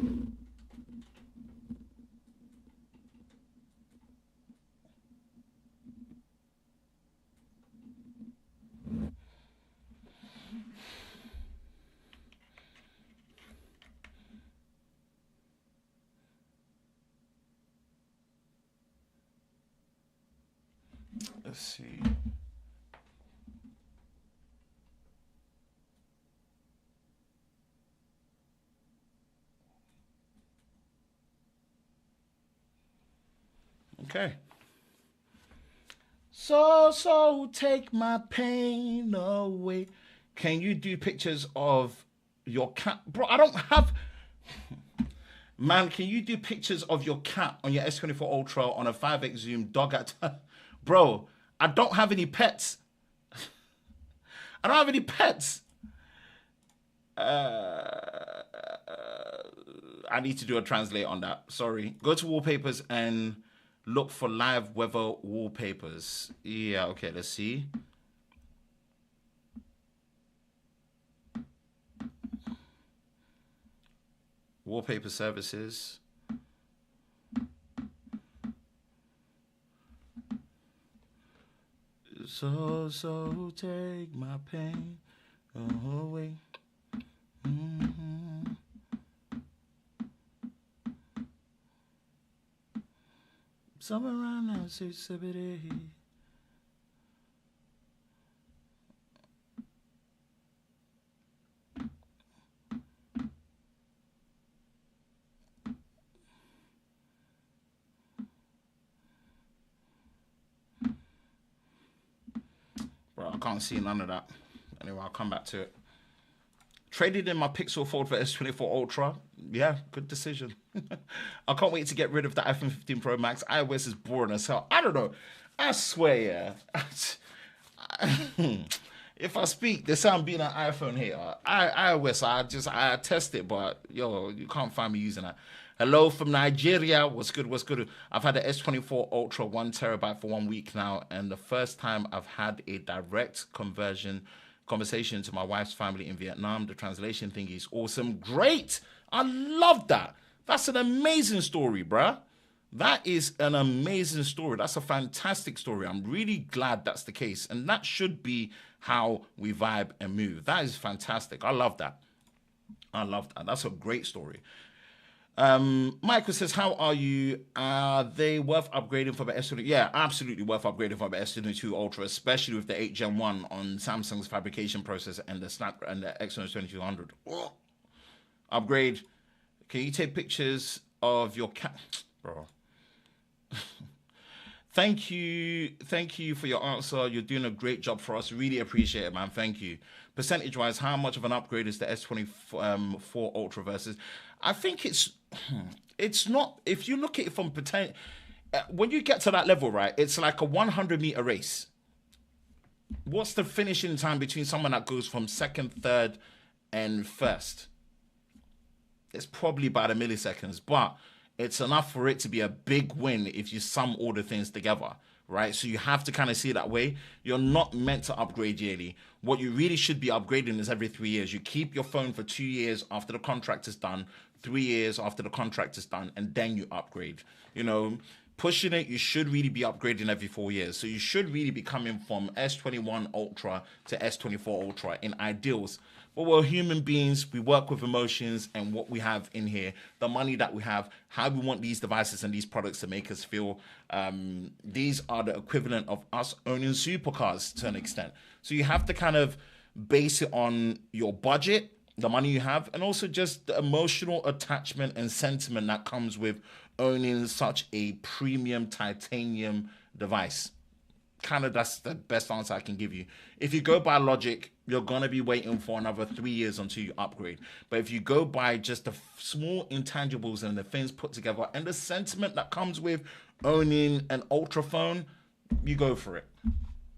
Let's see. Okay. So take my pain away. Can you do pictures of your cat? Bro, I don't have. Man, can you do pictures of your cat on your S24 Ultra on a 5x zoom dog at. Bro, I don't have any pets. I don't have any pets. I need to do a translate on that. Sorry. Go to wallpapers and look for live weather wallpapers. Yeah, okay, let's see. Wallpaper services. So take my pain away. Somewhere around now, 670. Bro, I can't see none of that. Anyway, I'll come back to it. Traded in my Pixel Fold for S24 Ultra. Yeah, good decision. I can't wait to get rid of the iPhone 15 Pro Max. iOS is boring as hell. I don't know. I swear, yeah. If I speak, they say I'm being an iPhone hater. iOS, I test it, but yo, you can't find me using that. Hello from Nigeria. What's good? What's good? I've had the S24 Ultra 1 terabyte for 1 week now, and the first time I've had a direct conversation to my wife's family in Vietnam. The translation thing is awesome. Great. I love that. That's an amazing story, bruh. That is an amazing story. That's a fantastic story. I'm really glad that's the case. And that should be how we vibe and move. That is fantastic. I love that. I love that. That's a great story. Michael says, how are you? Are they worth upgrading for the S22? Yeah, absolutely worth upgrading for the S22 Ultra, especially with the 8 Gen 1 on Samsung's fabrication process and the Snap and the Exynos 2200. Oh. Upgrade. Can you take pictures of your cat? Bro. Thank you for your answer. You're doing a great job for us. Really appreciate it, man. Thank you. Percentage wise, how much of an upgrade is the S24 Ultra versus? I think it's not. If you look at it from potential, when you get to that level, right, it's like a 100-meter race. What's the finishing time between someone that goes from second, third, and first? It's probably by the milliseconds, but it's enough for it to be a big win if you sum all the things together, right? So you have to kind of see it that way. You're not meant to upgrade yearly. What you really should be upgrading is every 3 years. You keep your phone for 2 years after the contract is done, 3 years after the contract is done, and then you upgrade. You know, pushing it, you should really be upgrading every 4 years. So you should really be coming from S21 Ultra to S24 Ultra in ideals. But we're human beings, we work with emotions and what we have in here, the money that we have, how we want these devices and these products to make us feel. These are the equivalent of us owning supercars to an extent. So you have to kind of base it on your budget, the money you have, and also just the emotional attachment and sentiment that comes with owning such a premium titanium device. kind of that's the best answer I can give you. If you go by logic, you're gonna be waiting for another 3 years until you upgrade. But if you go by just the small intangibles and the things put together and the sentiment that comes with owning an Ultra phone, you go for it.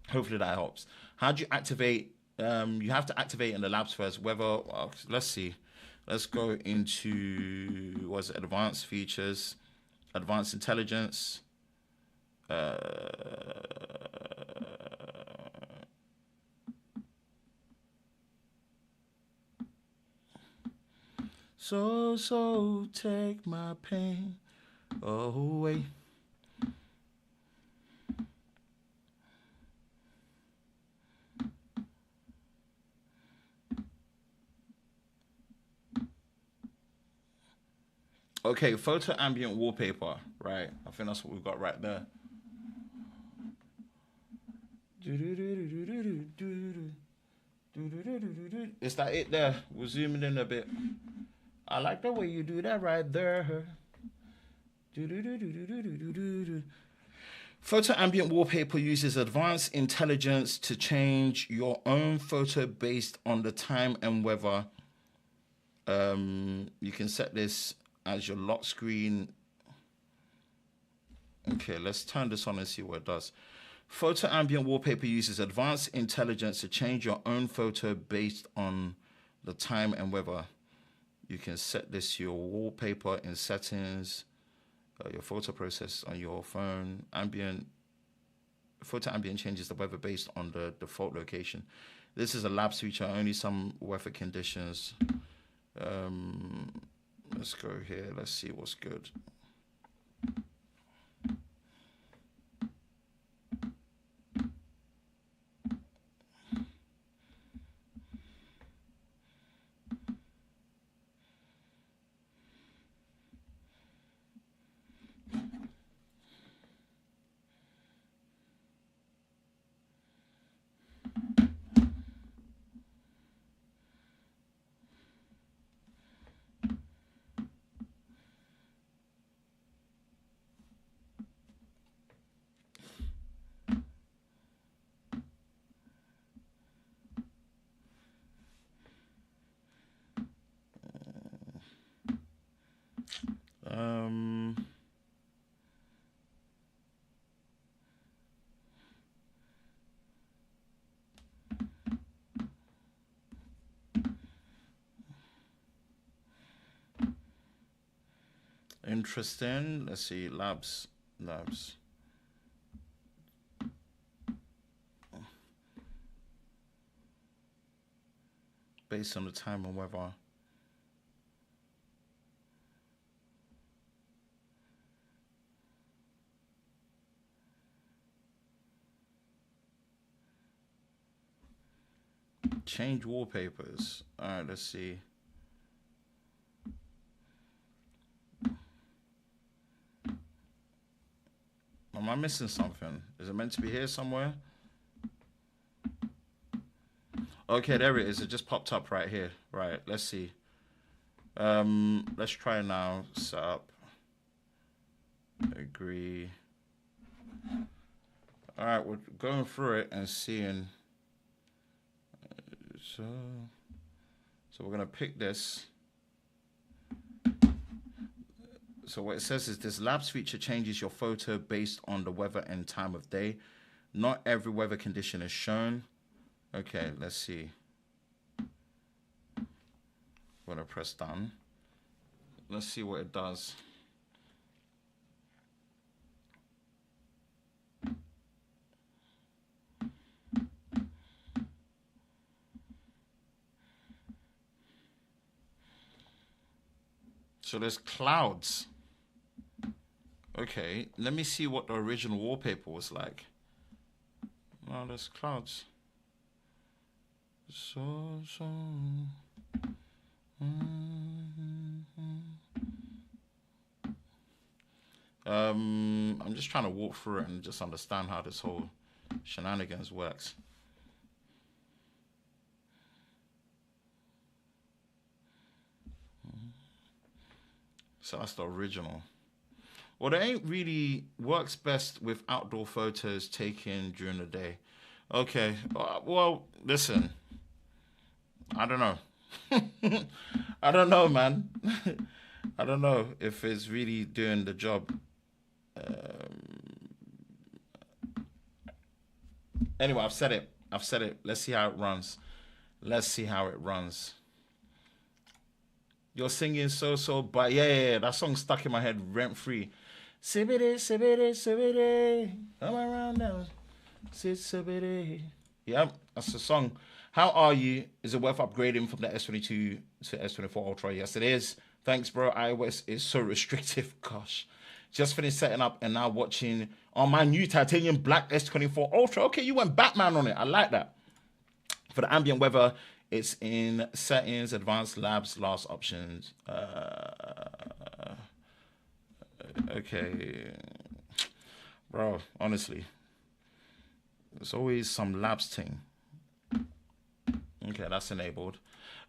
Hopefully that helps. How do you activate? You have to activate in the labs first. Whether let's see, let's go into what's it, advanced features, advanced intelligence. So take my pain away. Okay, photo ambient wallpaper, right? I think that's what we've got right there. Is that it there? We're zooming in a bit. I like the way you do that right there. Photo ambient wallpaper uses advanced intelligence to change your own photo based on the time and weather. You can set this as your lock screen. Okay, let's turn this on and see what it does. Photo ambient wallpaper uses advanced intelligence to change your own photo based on the time and weather. You can set this to your wallpaper in settings, your photo process on your phone. Photo ambient changes the weather based on the default location. This is a labs feature, only some weather conditions. Let's go here. Let's see what's good. Interesting. Let's see. Labs. Based on the time and weather. Change wallpapers. All right, let's see. Am I missing something? Is it meant to be here somewhere? Okay, there it is. It just popped up right here. Right, let's see. Let's try now. Set up. Agree. All right, we're going through it and seeing. So we're gonna pick this. So what it says is this labs feature changes your photo based on the weather and time of day. Not every weather condition is shown. Okay, let's see. I'm gonna press done. Let's see what it does. So there's clouds. Okay, let me see what the original wallpaper was like. Oh, there's clouds. I'm just trying to walk through it and just understand how this whole shenanigans works. So that's the original. Well, they ain't really works best with outdoor photos taken during the day. Okay, well, listen, I don't know. I don't know, man. I don't know if it's really doing the job. Anyway, I've said it. I've said it. Let's see how it runs. Let's see how it runs. You're singing but yeah, that song stuck in my head rent free. Sibidi, sibidi, sibidi, come around now. Sibidi. Yeah, that's the song. How are you? Is it worth upgrading from the S22 to S24 Ultra? Yes, it is. Thanks, bro. iOS is so restrictive. Gosh. Just finished setting up and now watching on my new titanium black S24 Ultra. Okay, you went Batman on it. I like that. For the ambient weather, it's in settings, advanced labs, last options. Okay. Bro, honestly. There's always some labs thing. Okay, that's enabled.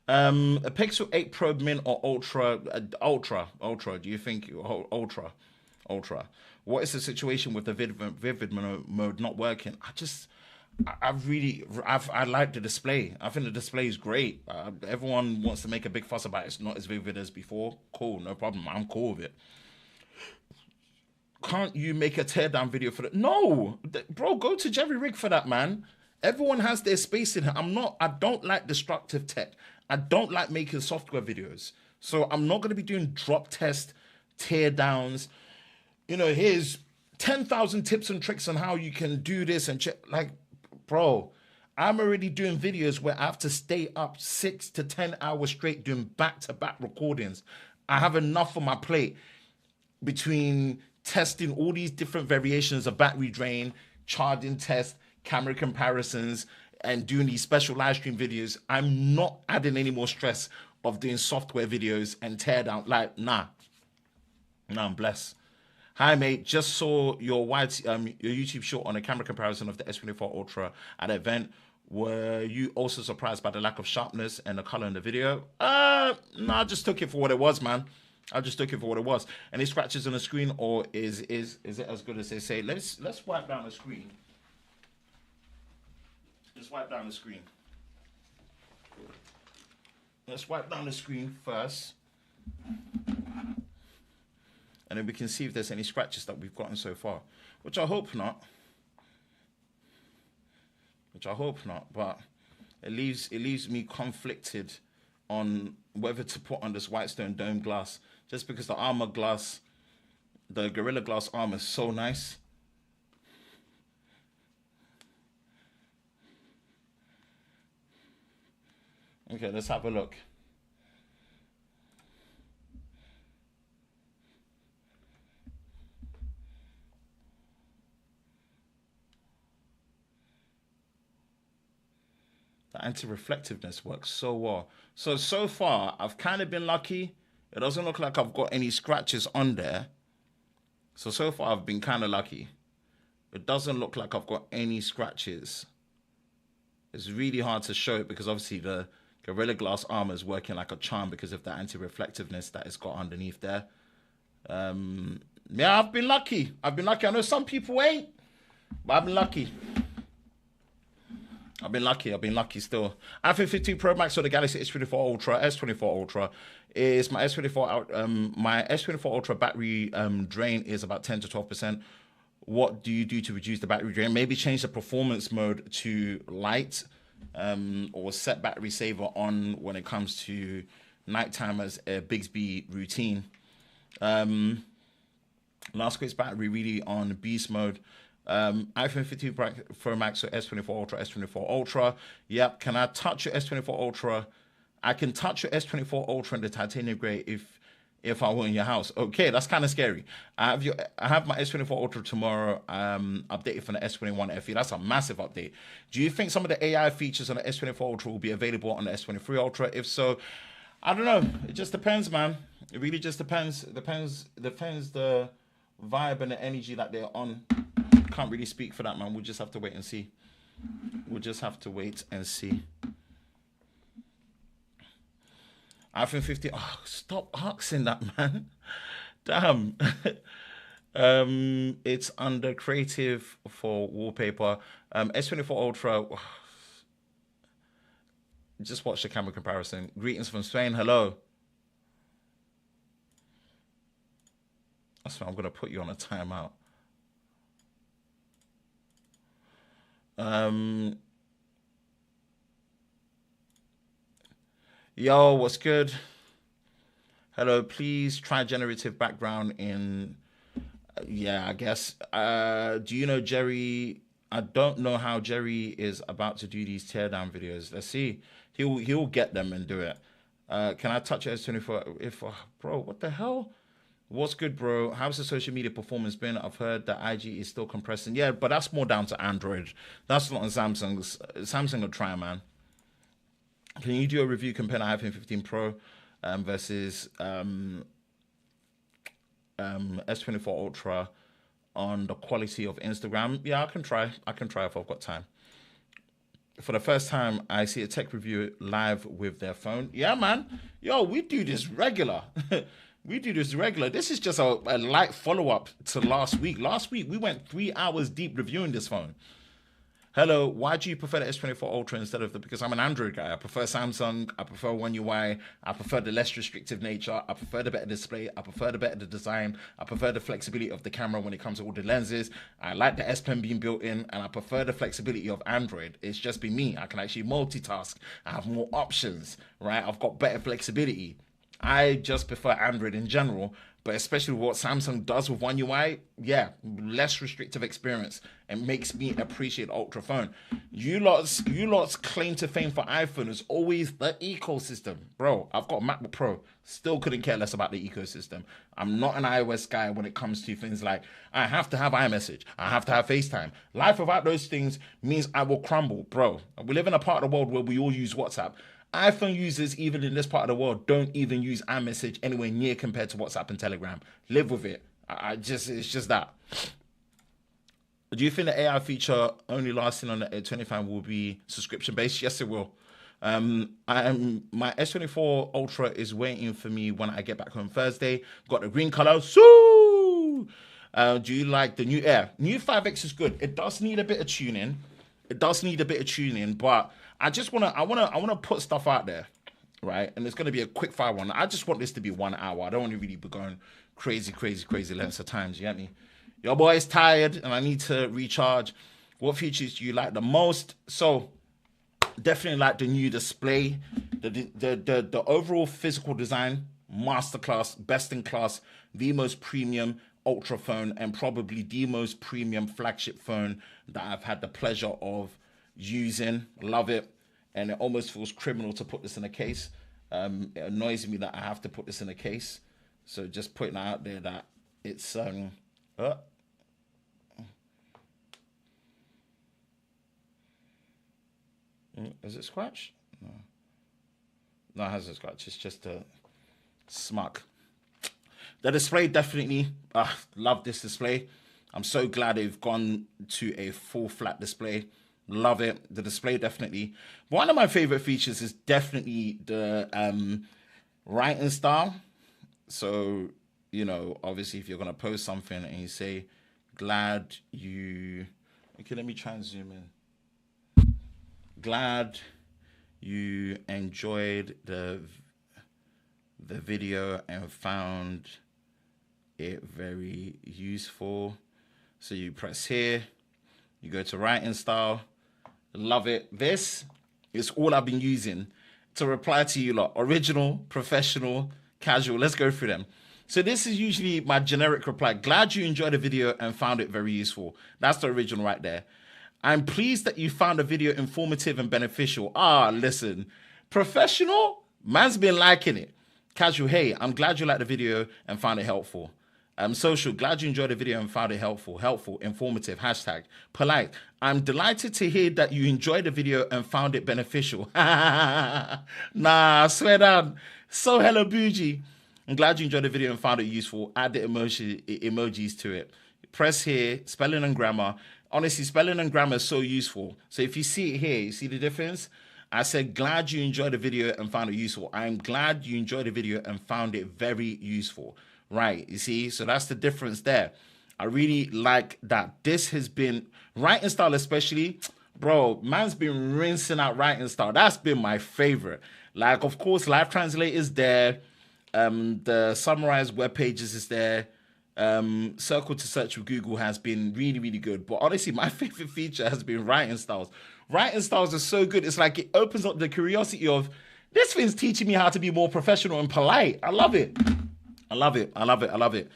A Pixel 8 Pro Min or Ultra? Ultra. Do you think Ultra? What is the situation with the vivid mode not working? I like the display. I think the display is great. Everyone wants to make a big fuss about it. It's not as vivid as before. Cool, no problem. I'm cool with it. Can't you make a teardown video for that? No, bro, go to Jerry Rig for that, man. Everyone has their space in it. I don't like destructive tech. I don't like making software videos. So I'm not going to be doing drop test, teardowns. You know, here's 10,000 tips and tricks on how you can do this and check. Like, bro, I'm already doing videos where I have to stay up 6 to 10 hours straight doing back-to-back recordings. I have enough on my plate between testing all these different variations of battery drain, charging test, camera comparisons, and doing these special live stream videos. I'm not adding any more stress of doing software videos and teardown. Like, nah, I'm blessed. Hi, mate. Just saw your YouTube short on a camera comparison of the S24 Ultra at an event. Were you also surprised by the lack of sharpness and the color in the video? No, I just took it for what it was, man. I just took it for what it was. Any scratches on the screen, or is it as good as they say? Let's wipe down the screen. Let's wipe down the screen. Let's wipe down the screen first. And then we can see if there's any scratches that we've gotten so far. Which I hope not. But it leaves me conflicted on whether to put on this Whitestone dome glass. Just because the armor glass, the Gorilla Glass armor is so nice. Okay, let's have a look. The anti-reflectiveness works so well. So far, I've kind of been lucky. It doesn't look like I've got any scratches on there. So far, I've been kind of lucky. It doesn't look like I've got any scratches. It's really hard to show it because obviously the Gorilla Glass armor is working like a charm because of the anti-reflectiveness that it's got underneath there. Yeah, I've been lucky. I know some people ain't, but I've been lucky. I've been lucky still. iPhone 15 Pro Max or the Galaxy S24 Ultra. S24 Ultra is my S24 Ultra battery drain is about 10 to 12%. What do you do to reduce the battery drain? Maybe change the performance mode to light, or set battery saver on when it comes to nighttime as a Bixby routine. Last quick's battery really on beast mode. iPhone 15 Pro Max or S24 Ultra, S24 Ultra. Yep. Can I touch your S24 Ultra? I can touch your S24 Ultra in the titanium grey if I were in your house. Okay, that's kind of scary. I have my S24 Ultra tomorrow, updated from the S21 FE. That's a massive update. Do you think some of the AI features on the S24 Ultra will be available on the S23 Ultra? If so, I don't know. It just depends, man. It really just depends. Depends the vibe and the energy that they're on. Can't really speak for that, man. We'll just have to wait and see. iPhone 15. Oh, stop asking that, man. Damn. It's under creative for wallpaper. S24 Ultra. Just watch the camera comparison. Greetings from Spain. Hello. That's why I'm gonna put you on a timeout. Yo, what's good? Hello, please try generative background in. Yeah, I guess. Do you know Jerry? I don't know how Jerry is about to do these teardown videos. Let's see. He'll get them and do it. Can I touch S24? If bro, what the hell? What's good, bro? How's the social media performance been? I've heard that IG is still compressing. Yeah, but that's more down to Android. That's not on Samsung's. Samsung will try, man. Can you do a review comparing the iPhone 15 Pro versus S24 Ultra on the quality of Instagram? Yeah, I can try. I can try if I've got time. For the first time, I see a tech review live with their phone. Yeah, man. Yo, we do this regular. We do this regular. This is just a light follow-up to last week. Last week, we went 3 hours deep reviewing this phone. Hello, why do you prefer the S24 Ultra instead of the... Because I'm an Android guy. I prefer Samsung. I prefer One UI. I prefer the less restrictive nature. I prefer the better display. I prefer the better design. I prefer the flexibility of the camera when it comes to all the lenses. I like the S Pen being built in, and I prefer the flexibility of Android. It's just been me. I can actually multitask. I have more options, right? I've got better flexibility. I just prefer Android in general, but especially what Samsung does with One UI, yeah, less restrictive experience. It makes me appreciate Ultra phone. You lot's claim to fame for iPhone is always the ecosystem. Bro, I've got a MacBook Pro. Still couldn't care less about the ecosystem. I'm not an iOS guy when it comes to things like, I have to have iMessage. I have to have FaceTime. Life without those things means I will crumble. Bro, we live in a part of the world where we all use WhatsApp. iPhone users, even in this part of the world, don't even use iMessage anywhere near compared to WhatsApp and Telegram. Live with it. It's just that. Do you think the AI feature only lasting on the A25 will be subscription based? Yes, it will. My S24 Ultra is waiting for me when I get back home Thursday. Got the green color. So, do you like the new Air? New 5X is good. It does need a bit of tuning. But I wanna put stuff out there, right? And it's gonna be a quick fire one. I just want this to be 1 hour. I don't want to really be going crazy lengths of times. You get me? Your boy is tired and I need to recharge. What features do you like the most? So definitely like the new display, the overall physical design, masterclass, best in class, the most premium Ultra phone, and probably the most premium flagship phone that I've had the pleasure of using. Love it. And it almost feels criminal to put this in a case. It annoys me that I have to put this in a case. So just putting out there that it's is it scratch? No, it hasn't scratch. It's just a smuck. The display, definitely. Love this display. I'm so glad they've gone to a full flat display. Love it. The display, definitely. One of my favorite features is definitely the writing style. So, you know, obviously if you're going to post something and you say, glad you... Okay, let me try and zoom in. Glad you enjoyed the video and found it very useful. So you press here, you go to writing style. Love it. This is all I've been using to reply to you lot. Original, professional, casual. Let's go through them. So this is usually my generic reply. Glad you enjoyed the video and found it very useful. That's the original right there. I'm pleased that you found the video informative and beneficial. Listen. Professional? Man's been liking it. Casual, hey, I'm glad you liked the video and found it helpful. Social, glad you enjoyed the video and found it helpful. Helpful, informative, hashtag. Polite, I'm delighted to hear that you enjoyed the video and found it beneficial. Nah, I swear down. So hella bougie. I'm glad you enjoyed the video and found it useful. Add the emojis to it. Press here, spelling and grammar. Honestly, spelling and grammar is so useful. So if you see it here, you see the difference? I said, glad you enjoyed the video and found it useful. I'm glad you enjoyed the video and found it very useful. Right, you see? So that's the difference there. I really like that this has been writing style, especially, bro. Man's been rinsing out writing style. That's been my favorite. Like, of course, live translate is there. The summarized web pages is there. Circle to search with Google has been really, really good. But honestly, my favorite feature has been writing styles. Writing styles are so good. It's like it opens up the curiosity of this thing's teaching me how to be more professional and polite. I love it. I love it. I love it. I love it.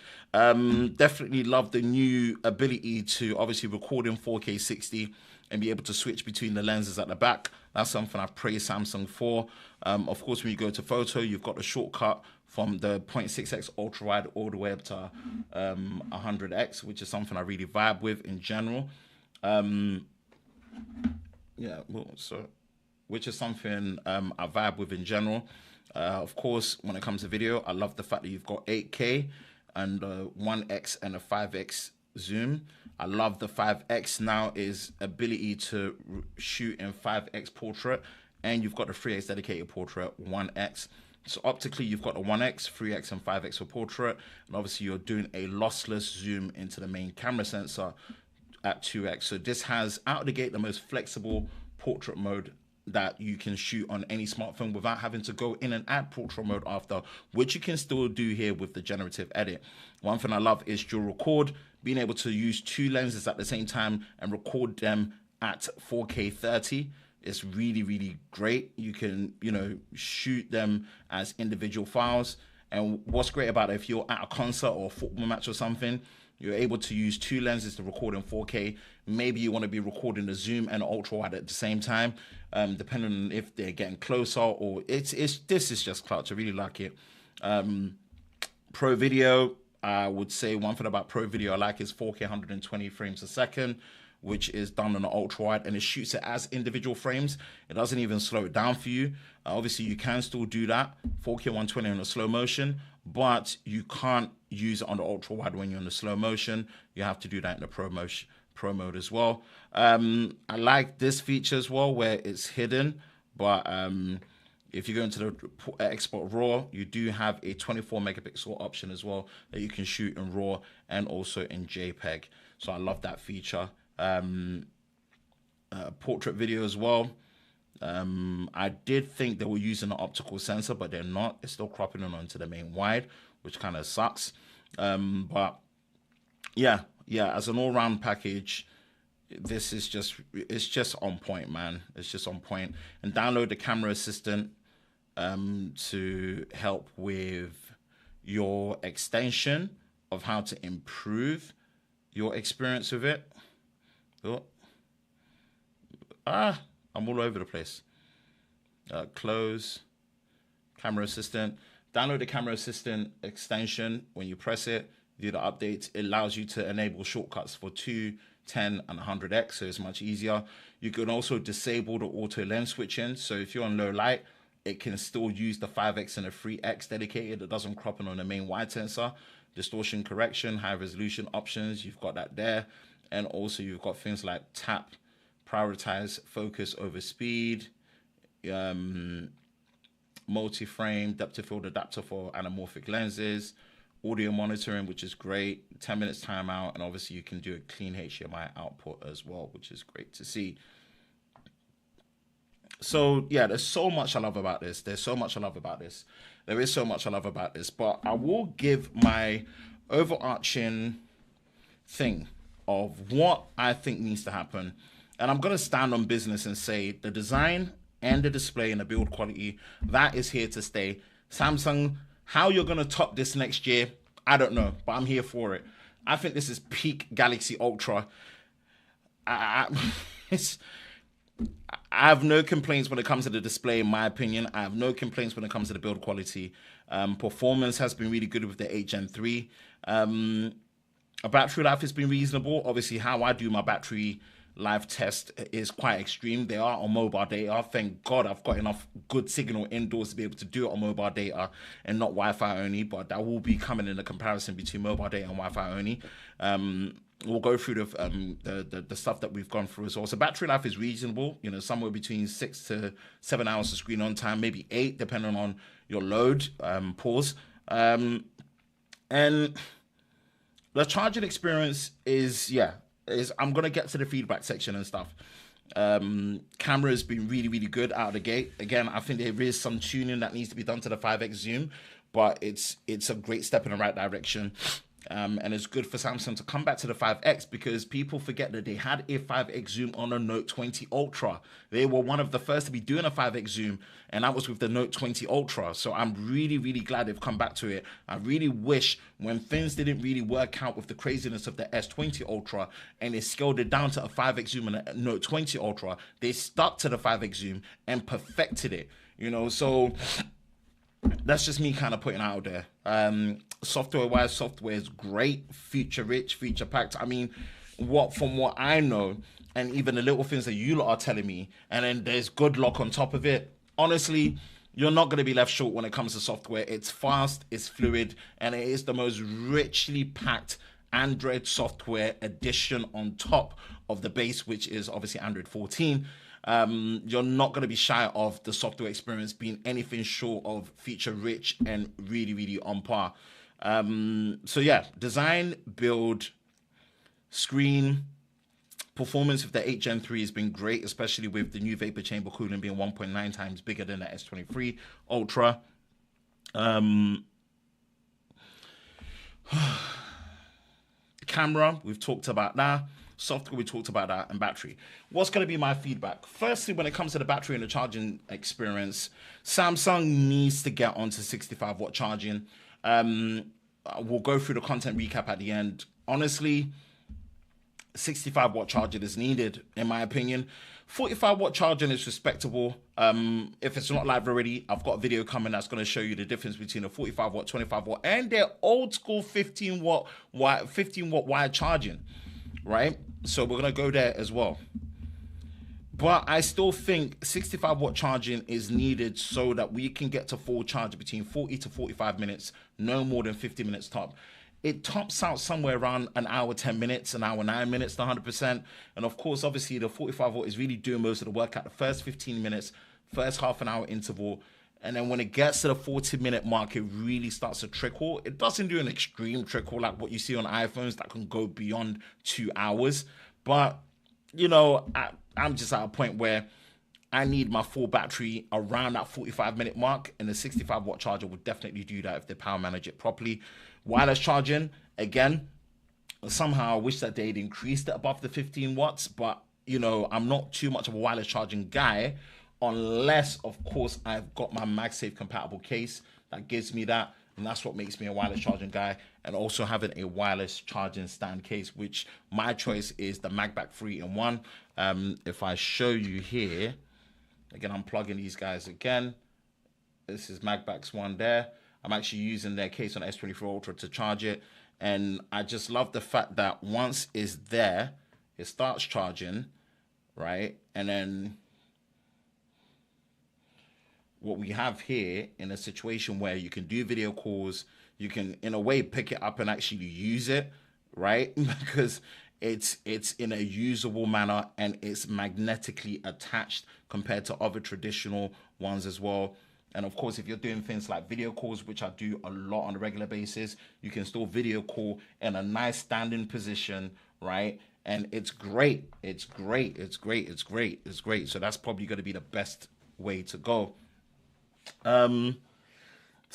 Definitely love the new ability to obviously record in 4K 60 and be able to switch between the lenses at the back. That's something I've praised Samsung for. Of course, when you go to photo, you've got the shortcut from the 0.6x ultra wide all the way up to 100x, which is something I really vibe with in general. Yeah, well, so which is something I vibe with in general. Of course, when it comes to video, I love the fact that you've got 8K and 1x and a 5x zoom. I love the 5x now is ability to shoot in 5x portrait, and you've got the 3x dedicated portrait 1x. So optically, you've got the 1x, 3x, and 5x for portrait, and obviously you're doing a lossless zoom into the main camera sensor at 2x. So this has out of the gate the most flexible portrait mode that you can shoot on any smartphone without having to go in and add portrait mode after, which you can still do here with the generative edit. One thing I love is dual record, being able to use two lenses at the same time and record them at 4K 30. It's really, really great. You can, shoot them as individual files. And what's great about it, if you're at a concert or a football match or something, you're able to use two lenses to record in 4K. Maybe you want to be recording the zoom and ultra wide at the same time, depending on if they're getting closer or this is just clutch. I really like it. Pro video, I would say one thing about Pro video I like is 4K 120 frames a second, which is done on the ultra wide, and it shoots it as individual frames. It doesn't even slow it down for you. Obviously, you can still do that 4K 120 on a slow motion, but you can't use it on the ultra wide when you're in the slow motion. You have to do that in the pro mode as well. I like this feature as well where it's hidden, but if you go into the export raw, you do have a 24 megapixel option as well that you can shoot in raw and also in JPEG. So I love that feature. Portrait video as well. I did think they were using an optical sensor, but they're not. It's still cropping it onto the main wide, which kind of sucks. But yeah, as an all-round package, this is it's just on point, man. It's just on point. And download the camera assistant to help with your extension of how to improve your experience with it. Oh. I'm all over the place. Close, camera assistant. Download the camera assistant extension. When you press it, do the updates. It allows you to enable shortcuts for 2, 10, and 100x, so it's much easier. You can also disable the auto lens switching. So if you're on low light, it can still use the 5x and the 3x dedicated. It doesn't crop in on the main wide sensor. Distortion correction, high resolution options, you've got that there. And also you've got things like tap, prioritize focus over speed, multi-frame, depth of field adapter for anamorphic lenses, audio monitoring, which is great, 10 minutes timeout, and obviously you can do a clean HDMI output as well, which is great to see. So yeah, there's so much I love about this. There is so much I love about this, but I will give my overarching thing of what I think needs to happen. And I'm going to stand on business and say the design and the display and the build quality, that is here to stay. Samsung, how you're going to top this next year, I don't know, but I'm here for it. I think this is peak Galaxy Ultra. I have no complaints when it comes to the display, in my opinion. I have no complaints when it comes to the build quality. Performance has been really good with the 8 Gen 3. A battery life has been reasonable. Obviously, how I do my battery live test is quite extreme. They are on mobile data. Thank God I've got enough good signal indoors to be able to do it on mobile data and not Wi-Fi only, but that will be coming in the comparison between mobile data and Wi-Fi only. We'll go through the stuff that we've gone through as well. So battery life is reasonable, somewhere between 6 to 7 hours of screen on time, maybe 8, depending on your load, pause. And the charging experience is, yeah, I'm gonna get to the feedback section and stuff. Camera has been really, really good out of the gate. Again, I think there is some tuning that needs to be done to the 5x zoom, but it's a great step in the right direction. And it's good for Samsung to come back to the 5X, because people forget that they had a 5X zoom on a Note 20 Ultra. They were one of the first to be doing a 5X zoom, and that was with the Note 20 Ultra. So I'm really, really glad they've come back to it. I really wish, when things didn't really work out with the craziness of the S20 Ultra and they scaled it down to a 5X zoom and a Note 20 Ultra, they stuck to the 5X zoom and perfected it, you know. So that's just me kind of putting it out there. Software-wise, software is great, feature-rich, feature-packed. I mean, from what I know, and even the little things that you lot are telling me, and then there's good luck on top of it. Honestly, you're not going to be left short when it comes to software. It's fast, it's fluid, and it is the most richly packed Android software edition on top of the base, which is obviously Android 14. You're not going to be shy of the software experience being anything short of feature rich and really, really on par. So yeah, design, build, screen, performance with the 8 Gen 3 has been great, especially with the new vapor chamber cooling being 1.9 times bigger than the S23 Ultra. Camera, we've talked about that. Software, we talked about that, and battery. What's going to be my feedback? Firstly, when it comes to the battery and the charging experience, Samsung needs to get onto 65-watt charging. We'll go through the content recap at the end. Honestly, 65-watt charging is needed, in my opinion. 45-watt charging is respectable. If it's not live already, I've got a video coming that's going to show you the difference between a 45-watt, 25-watt, and their old school 15-watt wired charging, right? So we're going to go there as well. But I still think 65-watt charging is needed so that we can get to full charge between 40 to 45 minutes, no more than 50 minutes top. It tops out somewhere around an hour, 10 minutes, an hour, 9 minutes to 100%. And of course, obviously, the 45-watt is really doing most of the work at the first 15 minutes, first half an hour interval. And then when it gets to the 40-minute mark, it really starts to trickle. It doesn't do an extreme trickle like what you see on iPhones that can go beyond 2 hours. But, you know, I'm just at a point where I need my full battery around that 45-minute mark, and the 65-watt charger would definitely do that if they power manage it properly. Wireless charging, again, somehow I wish that they'd increased it above the 15 watts, but, you know, I'm not too much of a wireless charging guy, unless, of course, I've got my MagSafe compatible case that gives me that, and that's what makes me a wireless charging guy. And also having a wireless charging stand case, which my choice is the MagBack 3-in-1. If I show you here, again, I'm plugging these guys again. This is MagBack's one there. I'm actually using their case on S24 Ultra to charge it, and I just love the fact that once it's there, it starts charging, right? And then what we have here in a situation where you can do video calls, you can in a way pick it up and actually use it, right? Because it's in a usable manner and it's magnetically attached compared to other traditional ones as well. And of course, if you're doing things like video calls, which I do a lot on a regular basis, you can still video call in a nice standing position, right? And it's great. It's great. It's great. It's great. It's great. So that's probably going to be the best way to go. So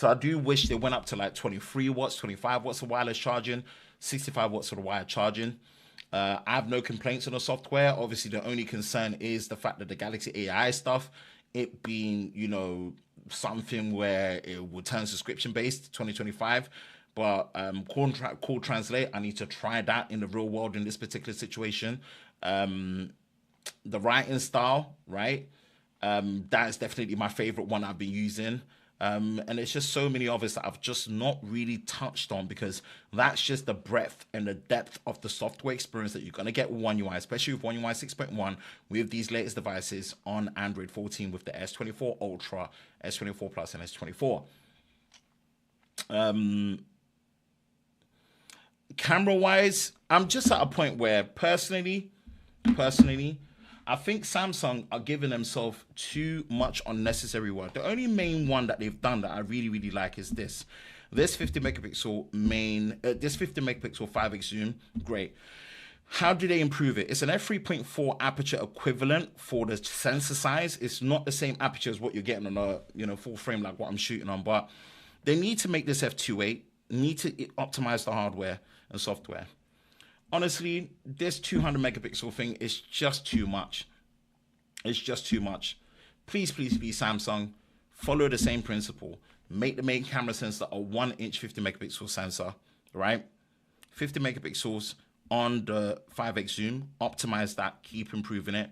I do wish they went up to like 23 watts, 25 watts of wireless charging, 65 watts of the wired charging. I have no complaints on the software. Obviously, the only concern is the fact that the Galaxy AI stuff, it being, you know, something where it will turn subscription-based 2025. But call translate, I need to try that in the real world in this particular situation. The writing style, right? That is definitely my favorite one I've been using. And it's just so many others that I've just not really touched on, because that's just the breadth and the depth of the software experience that you're going to get with One UI, especially with One UI 6.1 with these latest devices on Android 14 with the S24 Ultra, S24 Plus, and S24. Camera-wise, I'm just at a point where personally, I think Samsung are giving themselves too much unnecessary work. The only main one that they've done that I really, really like is this. This 50 megapixel main, this 50 megapixel 5x zoom, great. How do they improve it? It's an f3.4 aperture equivalent for the sensor size. It's not the same aperture as what you're getting on a full frame like what I'm shooting on, but they need to make this f2.8, need to optimize the hardware and software. Honestly, this 200 megapixel thing is just too much. It's just too much. Please, please, please, Samsung, follow the same principle. Make the main camera sensor a 1-inch 50 megapixel sensor, right? 50 megapixels on the 5x zoom, optimize that, keep improving it.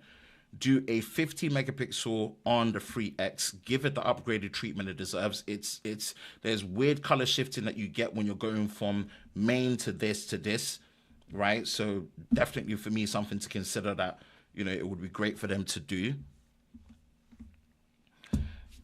Do a 50 megapixel on the 3x, give it the upgraded treatment it deserves. There's weird color shifting that you get when you're going from main to this, right? So definitely for me, something to consider that, it would be great for them to do.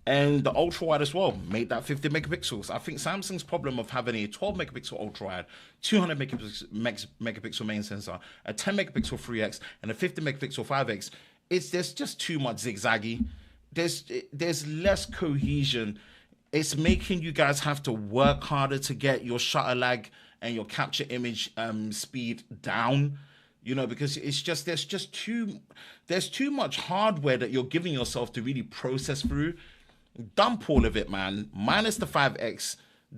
And the ultra wide as well, made that 50 megapixels. I think Samsung's problem of having a 12 megapixel ultra wide, 200 megapixel main sensor, a 10 megapixel 3x, and a 50 megapixel 5x, there's just too much zigzaggy. There's less cohesion. It's making you guys have to work harder to get your shutter lag and your capture image speed down. Because there's too much hardware that you're giving yourself to really process through. Dump all of it, man. Minus the 5x,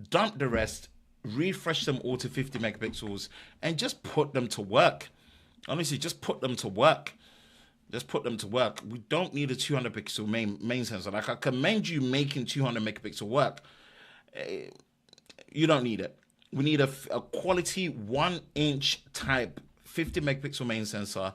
dump the rest, refresh them all to 50 megapixels, and just put them to work. Honestly, just put them to work. Just put them to work. We don't need a 200 pixel main sensor. Like, I commend you making 200 megapixel work. You don't need it. We need a quality 1-inch type 50 megapixel main sensor,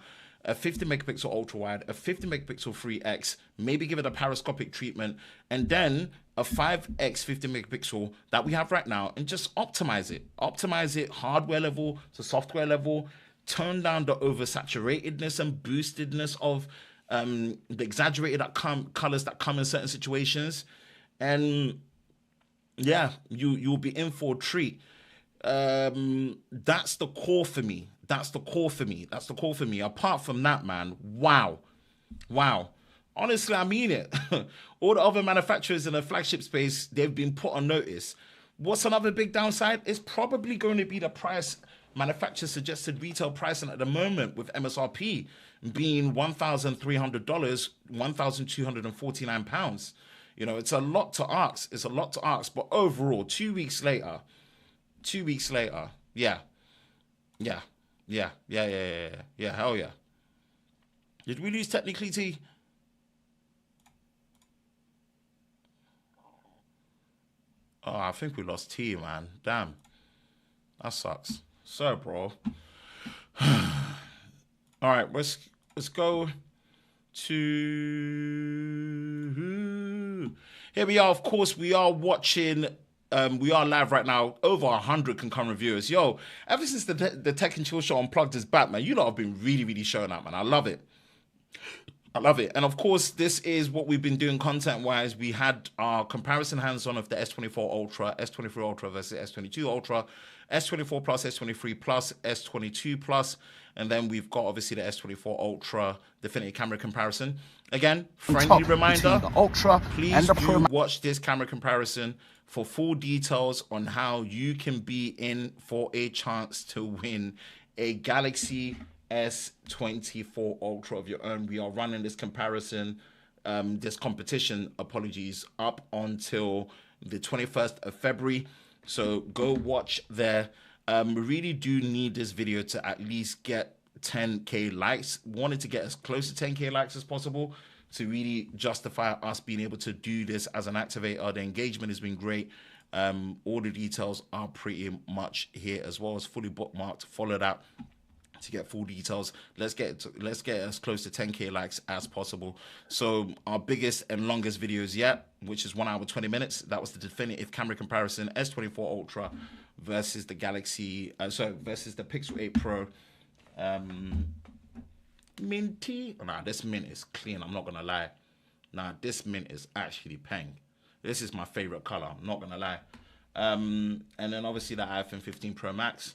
a 50 megapixel ultra wide, a 50 megapixel 3x, maybe give it a periscopic treatment, and then a 5x 50 megapixel that we have right now, and just optimize it. Optimize it hardware level to software level, turn down the oversaturatedness and boostedness of the exaggerated colors that come in certain situations. And yeah, you'll be in for a treat. That's the core for me. That's the core for me. Apart from that, man, wow. Honestly, I mean it. All the other manufacturers in the flagship space, they've been put on notice. What's another big downside? It's probably going to be the price. Manufacturer suggested retail pricing at the moment with MSRP being $1,300, £1,249. It's a lot to ask. But overall, 2 weeks later, yeah, hell yeah. Did we lose technically, T? Oh, I think we lost T, man. Damn. That sucks. So, bro. All right, let's go to... Here we are. Of course, we are watching... we are live right now. Over 100 concurrent viewers. Yo, ever since the Tech and Chill Show Unplugged is back, man, you lot have been really, really showing up, man. I love it. And of course, this is what we've been doing content-wise. We had our comparison hands-on of the S24 Ultra, S23 Ultra versus S22 Ultra, S24 Plus, S23 Plus, S22 Plus, and then we've got obviously the S24 Ultra definitive camera comparison. Again, friendly reminder, the Ultra please and the do watch this camera comparison for full details on how you can be in for a chance to win a Galaxy S24 Ultra of your own. We are running this comparison, this competition, up until the 21st of February. So go watch there. We really do need this video to at least get 10K likes. Wanted to get as close to 10K likes as possible to really justify us being able to do this as an activator. The engagement has been great. All the details are pretty much here, as well as fully bookmarked. Follow that to get full details. Let's get as close to 10K likes as possible. So our biggest and longest videos yet, which is 1 hour 20 minutes, that was the definitive camera comparison, S24 Ultra versus the versus the Pixel 8 Pro. Minty. Nah, this mint is clean, I'm not gonna lie. Nah, this mint is actually peng. This is my favorite color, I'm not gonna lie. And then obviously the iPhone 15 Pro Max.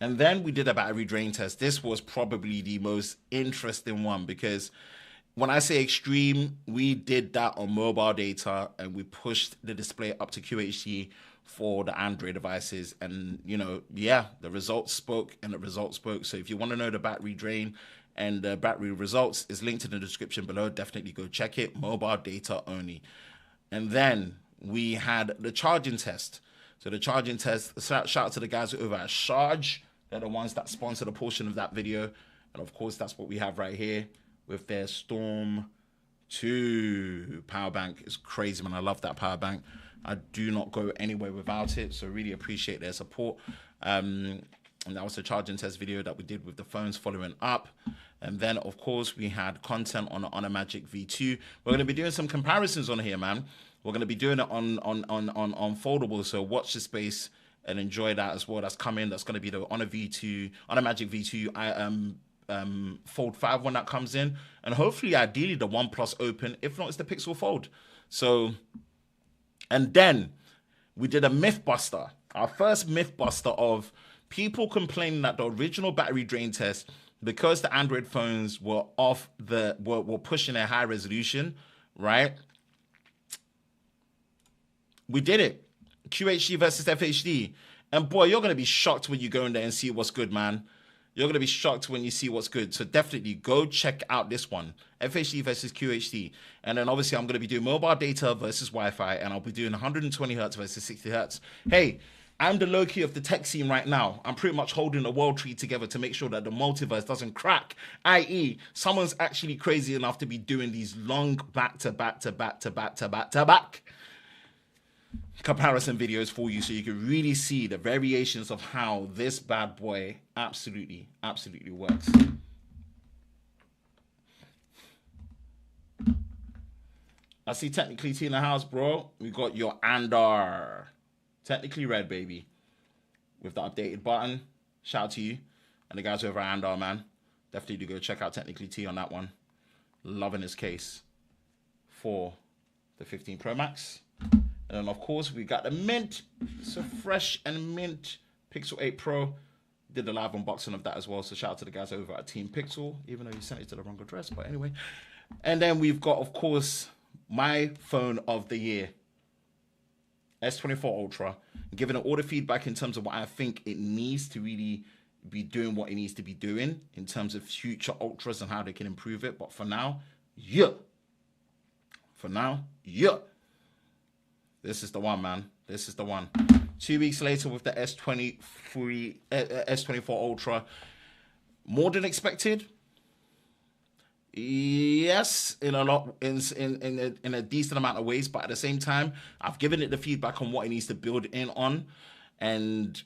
And then we did a battery drain test. This was probably the most interesting one because when I say extreme, we did that on mobile data and we pushed the display up to QHD for the Android devices. And, you know, yeah, the results spoke and the results spoke. So if you want to know the battery drain and the battery results, is linked in the description below. Definitely go check it. Mobile data only. And then we had the charging test. So the charging test, shout out to the guys over at Charge. They're the ones that sponsored a portion of that video. And of course, that's what we have right here with their Storm 2 power bank. It's crazy, man. I love that power bank. I do not go anywhere without it. So really appreciate their support. And that was the charging test video that we did with the phones following up. And then, of course, we had content on the Honor Magic V2. We're going to be doing some comparisons on here, man. We're going to be doing it on foldable. So watch the space and enjoy that as well. That's coming. That's going to be the Honor Magic V2 Fold 5 when that comes in. And hopefully, ideally, the OnePlus Open. If not, it's the Pixel Fold. So, and then we did a Mythbuster. Our first Mythbuster of people complaining that the original battery drain test, because the Android phones were were pushing a high resolution, right? We did it. QHD versus FHD. And boy, you're going to be shocked when you go in there and see what's good, man. You're going to be shocked when you see what's good. So definitely go check out this one. FHD versus QHD. And then obviously I'm going to be doing mobile data versus Wi-Fi. And I'll be doing 120 Hertz versus 60 Hertz. Hey, I'm the Loki of the tech scene right now. I'm pretty much holding a world tree together to make sure that the multiverse doesn't crack. I.e., someone's actually crazy enough to be doing these long back-to-back comparison videos for you, so you can really see the variations of how this bad boy absolutely works. I see Technically T in the house, bro. We got your Andar. Technically Red, baby. With the updated button. Shout out to you. And the guys over at Andar, man. Definitely do go check out Technically T on that one. Loving his case for the 15 Pro Max. And then, of course, we got the mint. So fresh and mint Pixel 8 Pro. Did a live unboxing of that as well. So shout out to the guys over at Team Pixel, even though you sent it to the wrong address. But anyway. And then we've got, of course, my phone of the year. S24 Ultra. Giving it all the feedback in terms of what I think it needs to really be doing what it needs to be doing in terms of future Ultras and how they can improve it. But for now, yeah. For now, yeah. This is the one, man. This is the one. 2 weeks later with the S24 Ultra. More than expected. Yes, in a decent amount of ways, but at the same time, I've given it the feedback on what it needs to build in on. And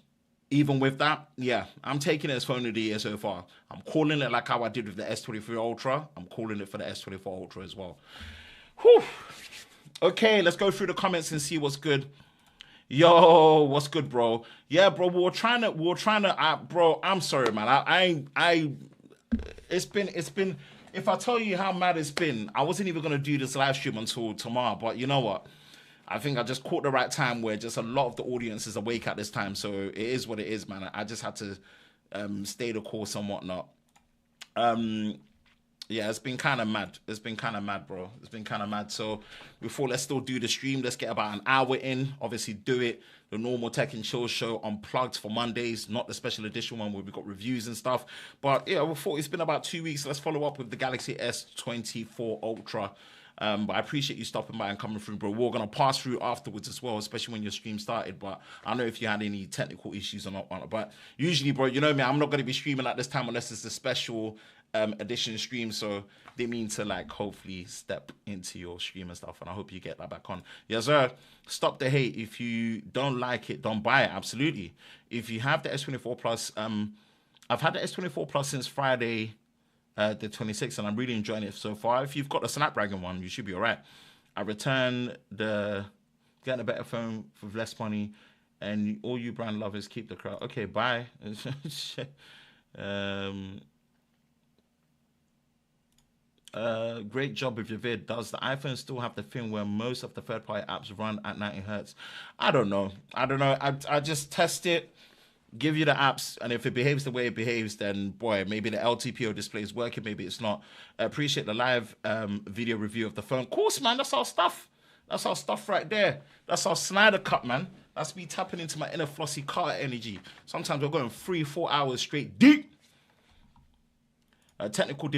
even with that, yeah, I'm taking it as phone of the year so far. I'm calling it like how I did with the S23 Ultra. I'm calling it for the S24 Ultra as well. Whew. Okay, let's go through the comments and see what's good. Yo, what's good, bro? Yeah, bro, we were trying to, bro, I'm sorry, man. It's been, if I tell you how mad it's been, I wasn't even going to do this live stream until tomorrow, but you know what? I think I just caught the right time where just a lot of the audience is awake at this time, so it is what it is, man. I just had to stay the course and whatnot. Yeah, it's been kind of mad. It's been kind of mad, bro. It's been kind of mad. So we thought, let's still do the stream. Let's get about an hour in. Obviously, do it. The normal Tech and Chill show unplugged for Mondays, not the special edition one where we got reviews and stuff. But yeah, we thought it's been about 2 weeks. Let's follow up with the Galaxy S24 Ultra. But I appreciate you stopping by and coming through, bro. We're going to pass through afterwards as well, especially when your stream started. But I don't know if you had any technical issues or not. But usually, bro, you know me, I'm not going to be streaming at this time unless it's a special edition stream, so they mean to like hopefully step into your stream and stuff, and I hope you get that back on. Yes, sir. Stop the hate. If you don't like it, don't buy it. Absolutely. If you have the S24 Plus, I've had the S24 Plus since Friday, the 26th, and I'm really enjoying it so far. If you've got the Snapdragon one, you should be all right. I returned getting a better phone for less money, and all you brand lovers keep the crowd. Okay, bye. Great job with your vid. Does the iPhone still have the thing where most of the third-party apps run at 90 Hertz? I don't know. I just test it. give you the apps, and if it behaves the way it behaves, then boy, maybe the LTPO display is working, maybe it's not. I appreciate the live video review of the phone. Of course, man, that's our stuff. That's our stuff right there. That's our Snyder Cut, man. That's me tapping into my inner Flossy Carter energy. Sometimes we're going 3-4 hours straight deep. Technical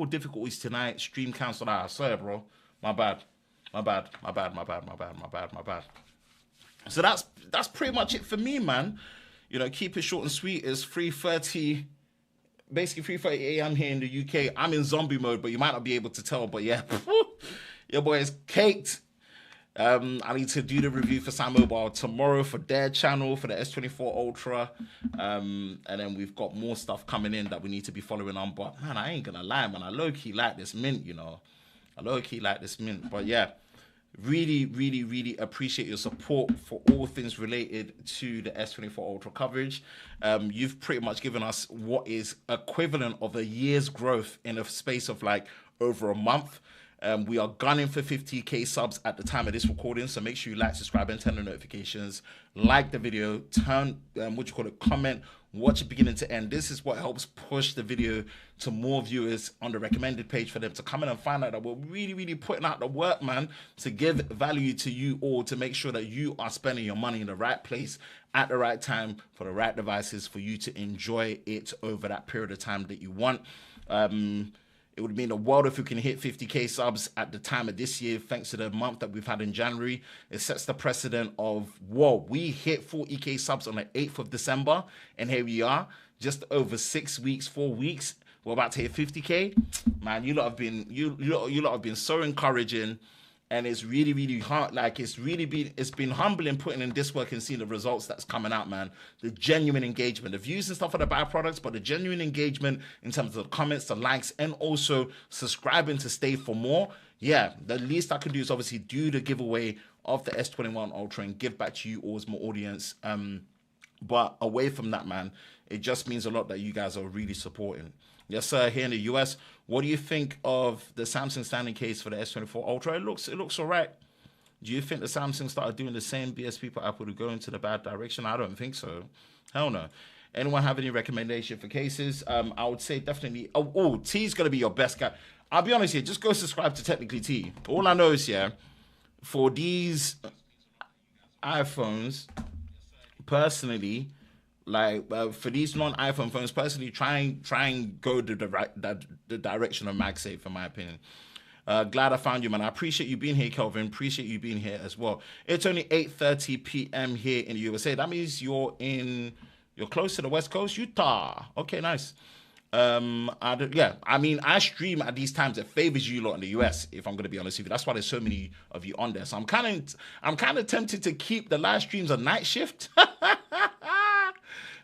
difficulties tonight. Stream cancelled out. Sorry, bro. My bad. So that's pretty much it for me, man. You know, keep it short and sweet. It's 3:30, basically 3:30 a.m. here in the UK. I'm in zombie mode, but you might not be able to tell. But yeah, your boy is caked. I need to do the review for Sam Mobile tomorrow for their channel, for the S24 Ultra. And then we've got more stuff coming in that we need to be following on. But man, I ain't gonna lie, man. I low-key like this mint, you know. I low-key like this mint. But yeah, really appreciate your support for all things related to the S24 Ultra coverage. You've pretty much given us what is equivalent of a year's growth in a space of like over a month. We are gunning for 50k subs at the time of this recording, so make sure you like, subscribe, and turn the notifications. Like the video, turn comment, watch it beginning to end. This is what helps push the video to more viewers on the recommended page for them to come in and find out that we're really putting out the work, man, to give value to you all, to make sure that you are spending your money in the right place at the right time for the right devices for you to enjoy it over that period of time that you want. It would mean the world if we can hit 50k subs at the time of this year, thanks to the month that we've had in January. It sets the precedent of, whoa, we hit 40k subs on the 8th of December, and here we are, just over 6 weeks, 4 weeks. We're about to hit 50k. Man, you lot have been so encouraging. And it's really hard. Like it's been humbling putting in this work and seeing the results that's coming out, man. The genuine engagement, the views and stuff are the byproducts, but the genuine engagement in terms of the comments, the likes, and also subscribing to stay for more. Yeah, the least I can do is obviously do the giveaway of the S21 Ultra and give back to you all as more audience. But away from that, man, it just means a lot that you guys are really supporting. Yes, sir. Here in the US, what do you think of the Samsung standing case for the S24 Ultra? It looks all right. Do you think the Samsung started doing the same BSP for Apple to go into the bad direction? I don't think so. Hell no. Anyone have any recommendation for cases? I would say definitely. Oh, T's gonna be your best guy. I'll be honest here. Just go subscribe to Technically T. All I know is for these iPhones, personally. Like for these non-iPhone phones, personally, try and go the direction of MagSafe, in my opinion. Glad I found you, man. I appreciate you being here, Kelvin. Appreciate you being here as well. It's only 8:30 p.m. here in the USA. That means you're close to the West Coast, Utah. Okay, nice. I mean, I stream at these times. It favors you lot in the US, if I'm going to be honest with you. That's why there's so many of you on there. So I'm kind of tempted to keep the live streams on night shift.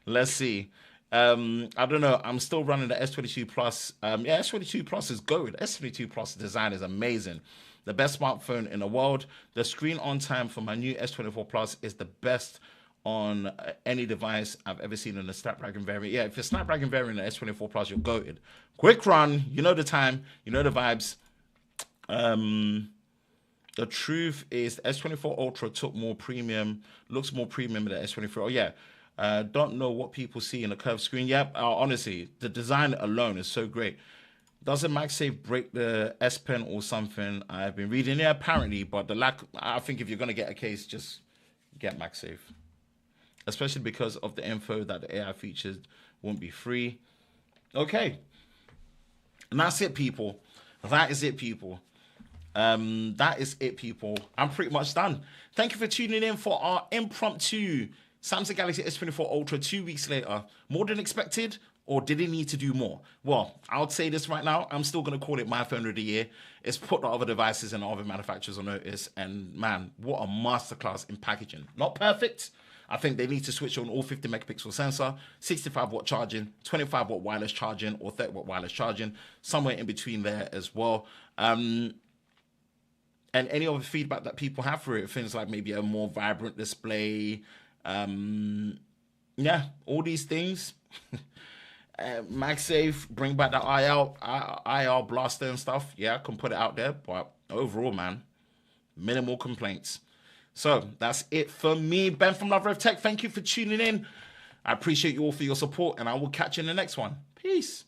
Let's see. I don't know. I'm still running the S22 Plus. S22 Plus is good. S22 Plus design is amazing. The best smartphone in the world. The screen on time for my new S24 Plus is the best on any device I've ever seen in the Snapdragon variant. Yeah, if it's Snapdragon variant in the S24 Plus, you're goated. Quick run. You know the time. You know the vibes. The truth is the S24 Ultra looks more premium than the S24. Oh, yeah. Don't know what people see in the curved screen. Yeah, honestly, the design alone is so great. Doesn't MagSafe break the S Pen or something? I've been reading. Yeah, apparently, but I think if you're going to get a case, just get MagSafe. Especially because of the info that the AI features won't be free. Okay. And that's it, people. That is it, people. I'm pretty much done. Thank you for tuning in for our impromptu Samsung Galaxy S24 Ultra 2 weeks later. More than expected, or did it need to do more? Well, I would say this right now. I'm still going to call it my phone of the year. It's put the other devices and other manufacturers on notice. And man, what a masterclass in packaging. Not perfect. I think they need to switch on all 50 megapixel sensor, 65 watt charging, 25 watt wireless charging, or 30 watt wireless charging, somewhere in between there as well. And any other feedback that people have for it, things like maybe a more vibrant display, yeah, all these things. MagSafe, bring back the IR blaster and stuff. Yeah, I can put it out there, but overall, man, minimal complaints. So that's it for me, Ben from Lover of Tech. Thank you for tuning in. I appreciate you all for your support, and I will catch you in the next one. Peace.